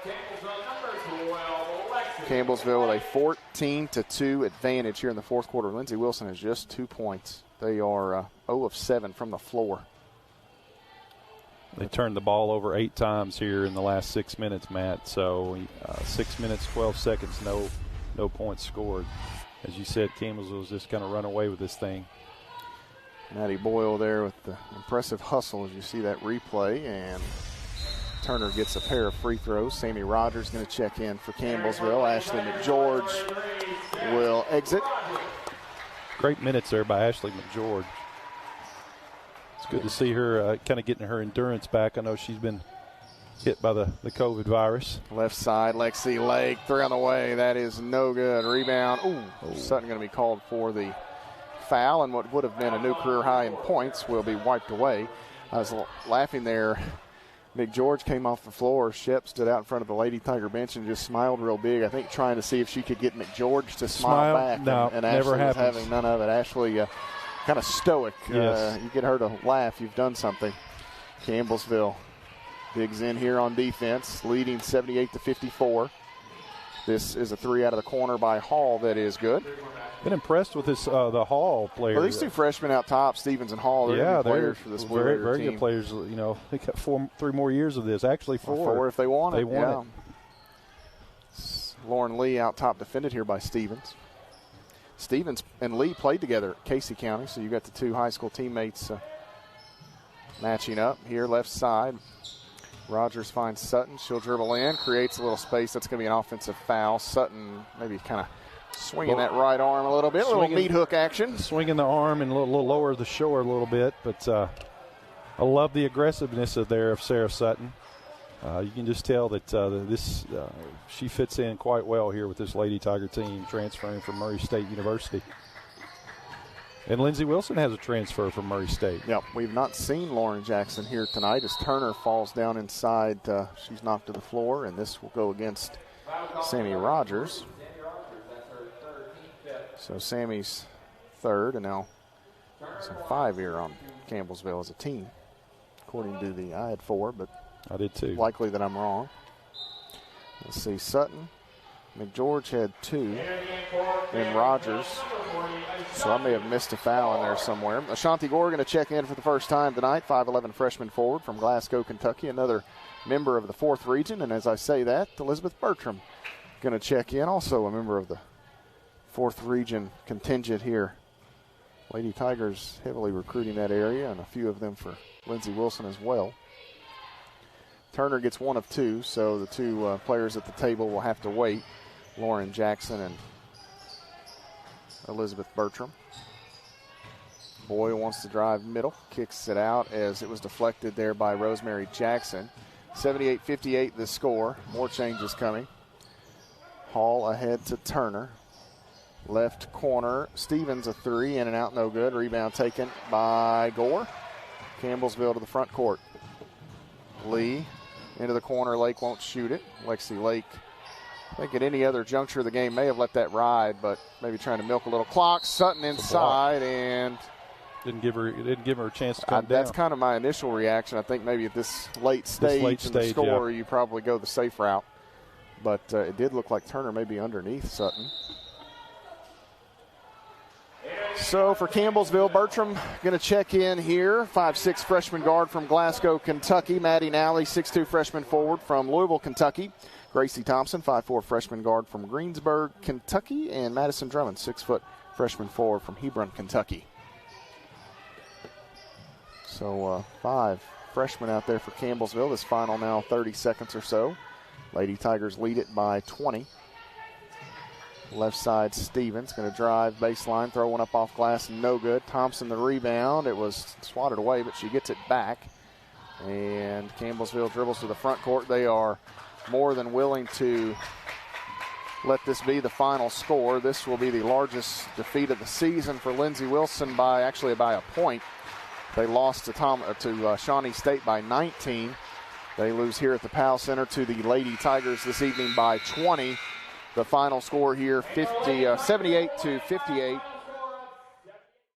S1: Campbellsville with a 14-2 advantage here in the fourth quarter. Lindsey Wilson has just 2 points. They are 0 of 7 from the floor.
S2: They turned the ball over 8 times here in the last 6 minutes, Matt. So 6 minutes, 12 seconds, no points scored. As you said, Campbellsville's just going to run away with this thing.
S1: Maddie Boyle there with the impressive hustle as you see that replay, and Turner gets a pair of free throws. Sammy Rogers going to check in for Campbellsville. Ashley McGeorge will exit.
S2: Great minutes there by Ashley McGeorge. It's good to see her kind of getting her endurance back. I know she's been hit by the COVID virus.
S1: Left side, Lexi Lake, 3 on the way. That is no good. Rebound. Ooh, Sutton going to be called for the foul, and what would have been a new career high in points will be wiped away. I was laughing there. McGeorge came off the floor. Shep stood out in front of the Lady Tiger bench and just smiled real big, I think trying to see if she could get McGeorge to smile back.
S2: No,
S1: and
S2: never
S1: Ashley
S2: happens.
S1: was having none of it. Ashley kind of stoic.
S2: Yes.
S1: You get her to laugh, you've done something. Campbellsville digs in here on defense, leading 78-54. This is a 3 out of the corner by Hall that is good.
S2: Been impressed with this the Hall players.
S1: Well, these 2 freshmen out top, Stevens and Hall, they're good players for this
S2: very, very good players. You know, they got 3 more years of this. Actually, 4.
S1: 4 if they want it.
S2: They want
S1: it. Lauren Lee out top, defended here by Stevens. Stevens and Lee played together at Casey County, so you got the 2 high school teammates matching up here left side. Rogers finds Sutton. She'll dribble in, creates a little space. That's going to be an offensive foul. Sutton maybe kind of swinging that right arm a little bit. A little meat hook action.
S2: Swinging the arm and a little lower the shore a little bit. But I love the aggressiveness of Sarah Sutton. You can just tell that she fits in quite well here with this Lady Tiger team transferring from Murray State University. And Lindsey Wilson has a transfer from Murray State.
S1: Yep, we've not seen Lauren Jackson here tonight as Turner falls down inside. She's knocked to the floor, and this will go against Sammy Rogers. So Sammy's 3rd, and now some 5 here on Campbellsville as a team. According to I had 4, but
S2: I did too.
S1: Likely that I'm wrong. Let's see, Sutton. McGeorge had 2, and Rogers. So I may have missed a foul in there somewhere. Ashanti Gore going to check in for the first time tonight. 5'11" freshman forward from Glasgow, Kentucky. Another member of the 4th region. And as I say that, Elizabeth Bertram going to check in. Also a member of the 4th region contingent here. Lady Tigers heavily recruiting that area, and a few of them for Lindsey Wilson as well. Turner gets 1 of 2, so the 2 players at the table will have to wait. Lauren Jackson and Elizabeth Bertram. Boyle wants to drive middle, kicks it out as it was deflected there by Rosemary Jackson. 78-58 the score. More changes coming. Hall ahead to Turner. Left corner, Stevens a 3, in and out, no good. Rebound taken by Gore. Campbellsville to the front court. Lee into the corner, Lake won't shoot it. Lexi Lake, I think at any other juncture of the game, may have let that ride, but maybe trying to milk a little clock. Sutton inside and
S2: didn't give her a chance to come down.
S1: That's kind of my initial reaction. I think maybe at this late stage in the score, you probably go the safe route. But it did look like Turner may be underneath Sutton. So for Campbellsville, Bertram going to check in here. 5'6" freshman guard from Glasgow, Kentucky. Maddie Nally, 6'2" freshman forward from Louisville, Kentucky. Gracie Thompson, 5'4" freshman guard from Greensburg, Kentucky. And Madison Drummond, 6' freshman forward from Hebron, Kentucky. So 5 freshmen out there for Campbellsville. This final now 30 seconds or so. Lady Tigers lead it by 20. Left side, Stevens going to drive baseline, throw one up off glass, no good. Thompson the rebound. It was swatted away, but she gets it back. And Campbellsville dribbles to the front court. They are more than willing to let this be the final score. This will be the largest defeat of the season for Lindsey Wilson by a point. They lost to Shawnee State by 19. They lose here at the Powell Center to the Lady Tigers this evening by 20. The final score here, 78-58.